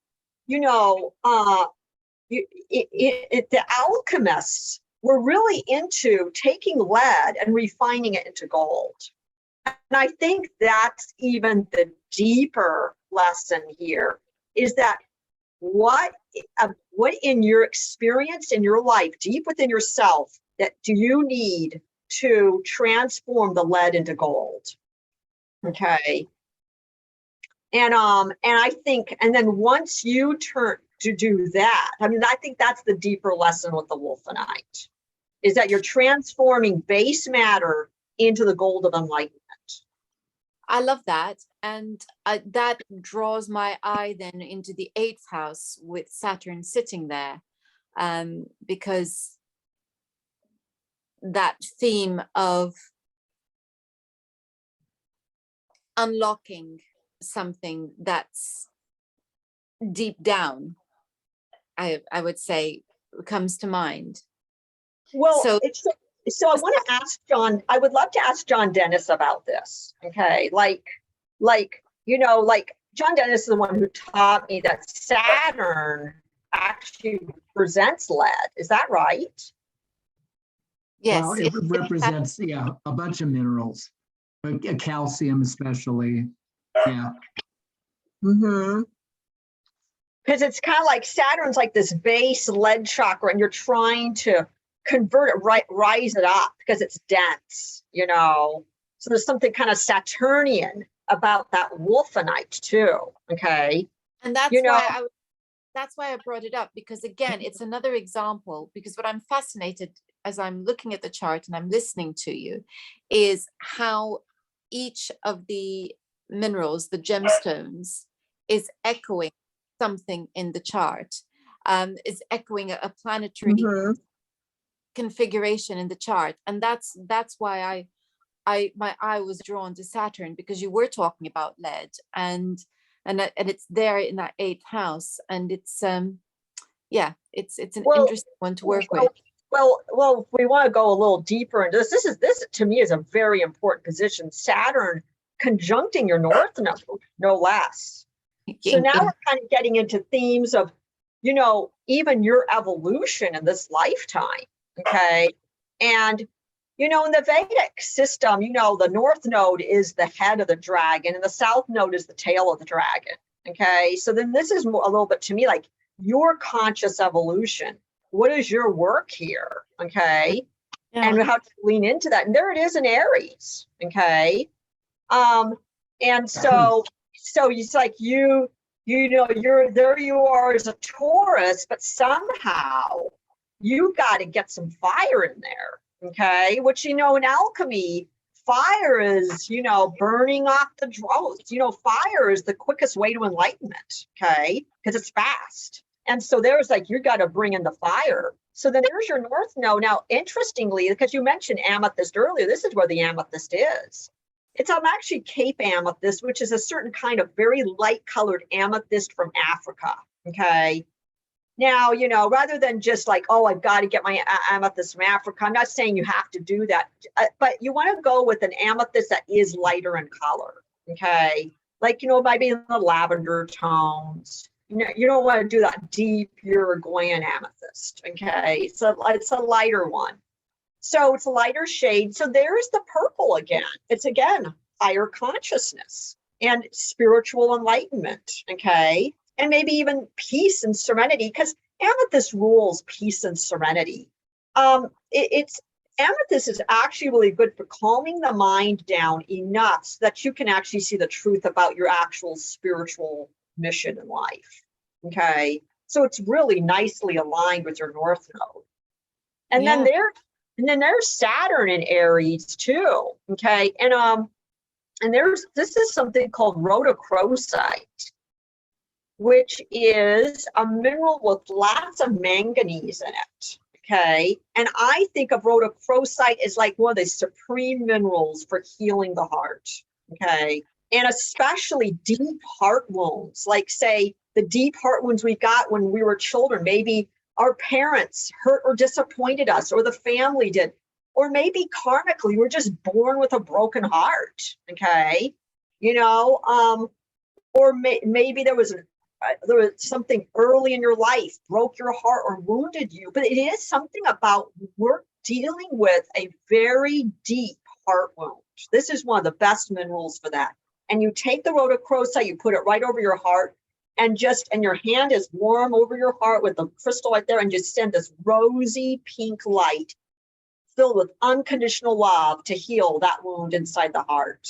you know, the alchemists were really into taking lead and refining it into gold. And I think that's even the deeper lesson here, is that what in your experience in your life, deep within yourself, that do you need to transform the lead into gold? Okay. And I think, and then once you turn to do that, I mean, I think that's the deeper lesson with the wolfenite, is that you're transforming base matter into the gold of enlightenment. I love that. And that draws my eye then into the 8th house with Saturn sitting there, because that theme of unlocking something that's deep down, I would say, comes to mind. Well, so I want to ask John, I would love to ask Johndennis about this. Okay. Like, you know, like Johndennis is the one who taught me that Saturn actually presents lead. Is that right? Yes, Well, it represents, yeah, a bunch of minerals, calcium especially. Yeah. Mm-hmm. Because it's kind of like Saturn's like this base lead chakra, and you're trying to convert it, rise it up because it's dense, you know. So there's something kind of Saturnian about that wolfenite too. Okay. and that's You know, why I brought it up, because again, it's another example, because what I'm fascinated as I'm looking at the chart and I'm listening to you is how each of the minerals, the gemstones, is echoing something in the chart, is echoing a planetary Mhm. configuration in the chart. And that's why my eye was drawn to Saturn, because you were talking about lead, and it's there in that 8th house, and it's yeah, it's an Well, interesting one to work with. Well, if we want to go a little deeper into this, this to me is a very important position. Saturn conjuncting your north node, no less. So now we're kind of getting into themes of, you know, even your evolution in this lifetime. Okay. And, you know, in the Vedic system, you know, the north node is the head of the dragon and the south node is the tail of the dragon. Okay. So then this is more, a little bit to me like your conscious evolution. What is your work here? Okay. Yeah. And how to lean into that. And there it is in Aries. Okay. And so it's like you know, there you are as a Taurus, but somehow you got to get some fire in there. Okay. Which, you know, in alchemy, fire is, you know, burning off the dross. You know, fire is the quickest way to enlightenment. Okay. Because it's fast. And so there's like, you got to bring in the fire. So then there's your north node. Now, interestingly, because you mentioned amethyst earlier, this is where the amethyst is. It's actually Cape amethyst, which is a certain kind of very light colored amethyst from Africa. Okay. Now, you know, rather than just like, oh, I've got to get my amethyst from Africa, I'm not saying you have to do that, but you want to go with an amethyst that is lighter in color. Okay. Like, you know, maybe in the lavender tones. You know, you don't want to do that deep Uruguayan amethyst. Okay. So it's a lighter one. So it's a lighter shade. So there's the purple again. It's again higher consciousness and spiritual enlightenment. Okay. And maybe even peace and serenity, because amethyst rules peace and serenity. It's amethyst is actually really good for calming the mind down enough so that you can actually see the truth about your actual spiritual mission in life. Okay. So it's really nicely aligned with your north node. And Yeah. then there's Saturn in Aries too. Okay. And this is something called rhodochrosite, which is a mineral with lots of manganese in it. Okay. And I think of rhodochrosite as like one of the supreme minerals for healing the heart. Okay. And especially deep heart wounds, like say the deep heart wounds we got when we were children. Maybe our parents hurt or disappointed us, or the family did, or maybe karmically we're just born with a broken heart. Okay. You know, or maybe there was something early in your life broke your heart or wounded you, but it is something about we're dealing with a very deep heart wound. This is one of the best minerals for that. And you take the rhodochrosite, you put it right over your heart, and your hand is warm over your heart with the crystal right there, and just send this rosy pink light filled with unconditional love to heal that wound inside the heart.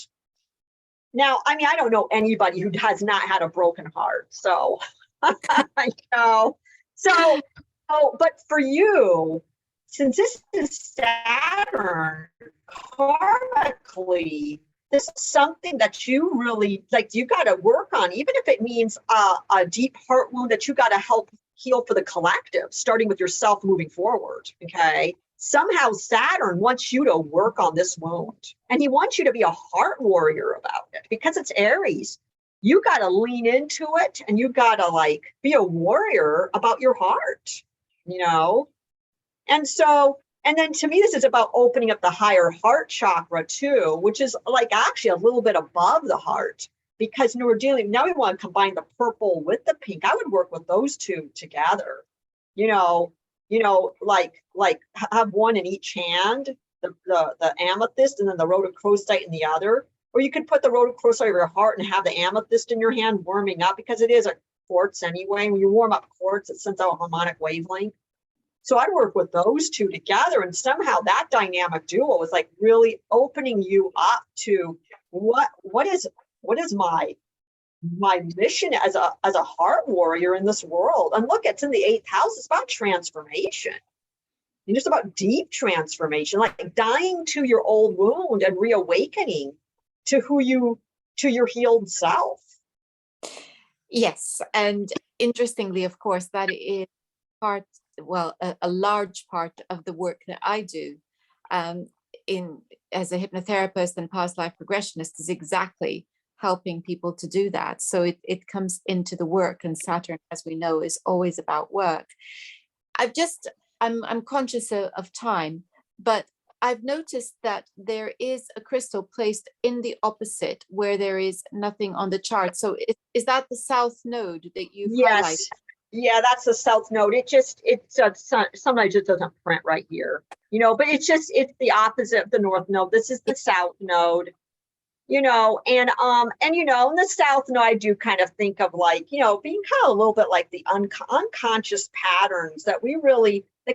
Now, I mean, I don't know anybody who has not had a broken heart. So, I know. So, but for you, since this is Saturn, karmically, this is something that you really, like, you got to work on, even if it means a deep heart wound that you got to help heal for the collective, starting with yourself moving forward, okay? Somehow Saturn wants you to work on this wound, and he wants you to be a heart warrior about it because it's Aries. You got to lean into it, and you got to like be a warrior about your heart, you know? And so, and then to me, this is about opening up the higher heart chakra too, which is like actually a little bit above the heart. because we're dealing, now we want to combine the purple with the pink. I would work with those two together, like have one in each hand, the amethyst and then the rhodochrosite in the other. Or you could put the rhodochrosite over your heart and have the amethyst in your hand warming up, because it is a quartz anyway. When you warm up quartz, it sends out a harmonic wavelength. So I work with those two together, and somehow that dynamic duo is like really opening you up to what is my mission as a heart warrior in this world. And look, it's in the 8th house. It's about transformation. It's just about deep transformation, like dying to your old wound and reawakening to your healed self. Yes, and interestingly, of course, that is a large part of the work that I do as a hypnotherapist and past life regressionist, is exactly helping people to do that. So it comes into the work, and Saturn, as we know, is always about work. I'm conscious of time, but I've noticed that there is a crystal placed in the opposite where there is nothing on the chart. So is that the south node that you've highlighted? Yeah, that's the south node. Sometimes it doesn't print right here, but it's the opposite of the north node. This is the south node, and in the south node, I do kind of think of like, being kind of a little bit like the unconscious patterns that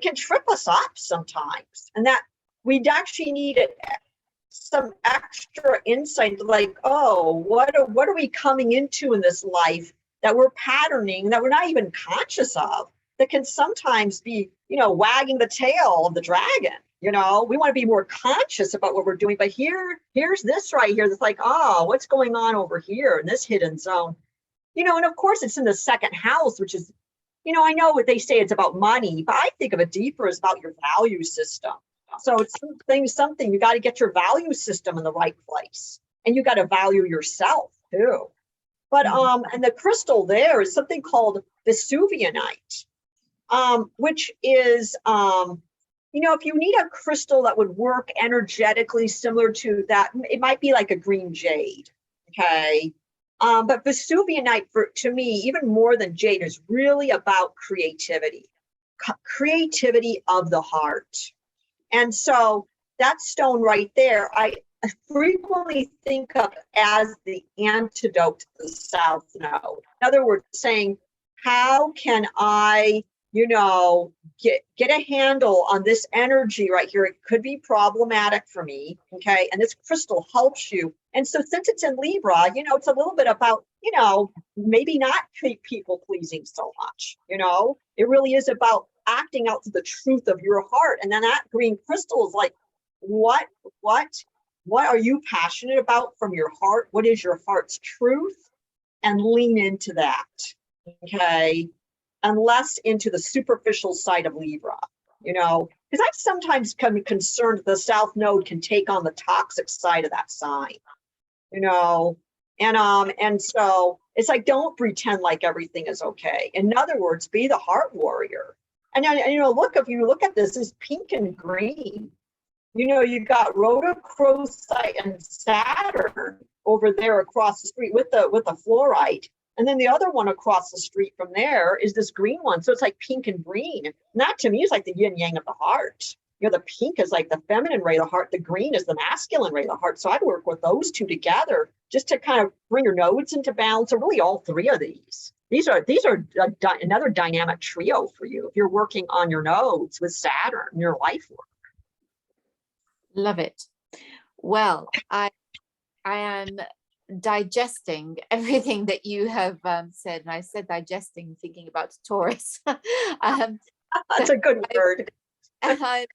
can trip us up sometimes, and that we'd actually need some extra insight, like, oh, what are we coming into in this life that we're patterning, that we're not even conscious of, that can sometimes be, wagging the tail of the dragon. We want to be more conscious about what we're doing. But here's this right here that's like, oh, what's going on over here in this hidden zone? And of course it's in the 2nd house, which is, I know what they say it's about money, but I think of it deeper as about your value system. So it's something you got to get your value system in the right place, and you got to value yourself too. But and the crystal there is something called Vesuvianite, which is if you need a crystal that would work energetically similar to that, it might be like a green jade. Okay. But Vesuvianite, to me, even more than jade, is really about creativity of the heart. And so that stone right there, I frequently think of as the antidote to the south node. In other words, saying, how can I, get a handle on this energy right here? It could be problematic for me, okay? And this crystal helps you. And so since it's in Libra, it's a little bit about, maybe not people pleasing so much, It really is about acting out to the truth of your heart. And then that green crystal is like, what are you passionate about from your heart? What is your heart's truth? And lean into that, okay? And less into the superficial side of Libra, because I sometimes become concerned the south node can take on the toxic side of that sign, and so it's like, don't pretend like everything is okay. In other words, be the heart warrior. And if you look at this, is pink and green. You've got rhodochrosite and Saturn over there across the street with the fluorite. And then the other one across the street from there is this green one. So it's like pink and green. And that to me is like the yin yang of the heart. The pink is like the feminine ray of the heart. The green is the masculine ray of the heart. So I'd work with those two together just to kind of bring your nodes into balance, or really all three of these. These are another dynamic trio for you if you're working on your nodes with Saturn in your life work. Love it. Well, I am digesting everything that you have said, and I said digesting thinking about Taurus. That's a good word. I'm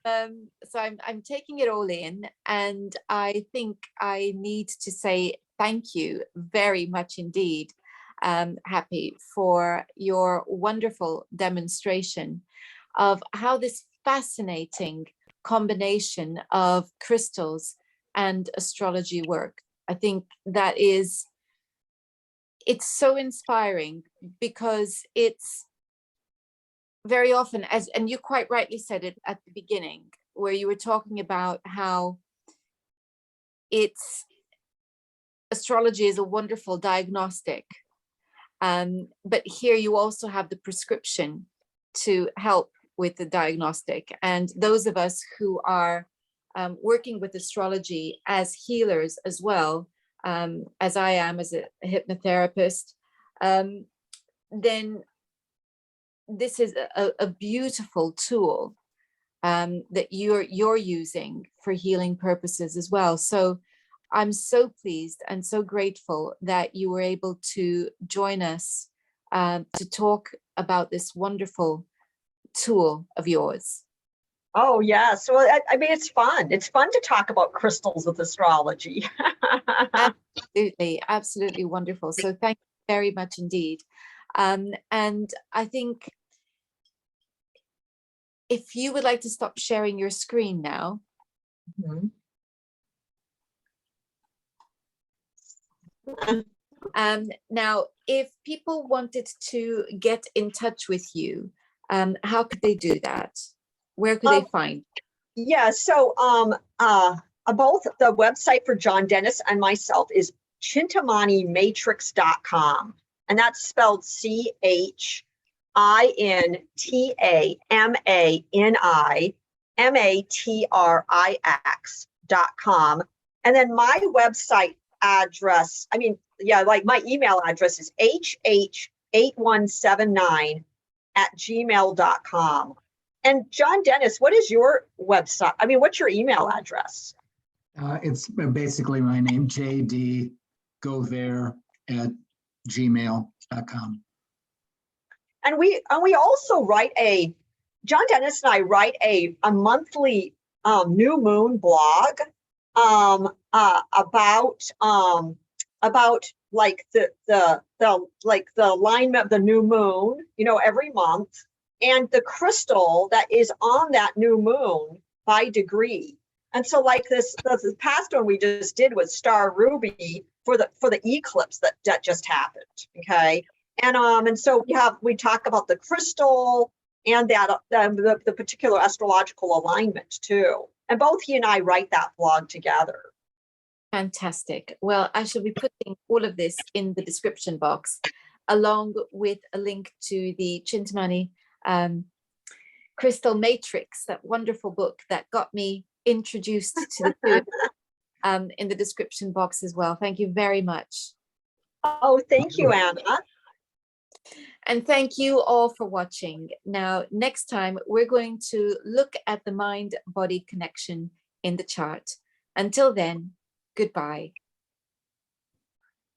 taking it all in, and I think I need to say thank you very much indeed, Hapi, for your wonderful demonstration of how this fascinating combination of crystals and astrology work. I think it's so inspiring, because it's very often, and you quite rightly said it at the beginning, where you were talking about how astrology is a wonderful diagnostic. But here you also have the prescription to help with the diagnostic. And those of us who are working with astrology as healers as well, as I am as a hypnotherapist, then this is a beautiful tool that you're using for healing purposes as well. So I'm so pleased and so grateful that you were able to join us to talk about this wonderful tool of yours. Oh, yes. Well, I mean, it's fun. It's fun to talk about crystals with astrology. Absolutely, absolutely wonderful. So thank you very much indeed. And I think if you would like to stop sharing your screen now. Mhm. Now, if people wanted to get in touch with you, how could they do that? Where could they find? Yeah, so both the website for Johndennis and myself is chintamanimatrix.com, and that's spelled ChintamaniMatrix.com. And then my website address, I mean, yeah, like my email address is hh8179@gmail.com. And Johndennis, what is your website? I mean, what's your email address? It's basically my name, jd.govert@gmail.com. And we also write Johndennis and I write a monthly new moon blog about like the alignment of the new moon, every month, and the crystal that is on that new moon by degree. And so like this past one we just did with Star Ruby for the eclipse that just happened. Okay. And so we talk about the crystal and that the particular astrological alignment too. And both he and I write that blog together. Fantastic. Well, I shall be putting all of this in the description box, along with a link to the Chintamani Crystal Matrix, that wonderful book that got me introduced to the two in the description box as well. Thank you very much. Oh, thank you, Anna. And thank you all for watching. Now, next time, we're going to look at the mind-body connection in the chart. Until then, goodbye.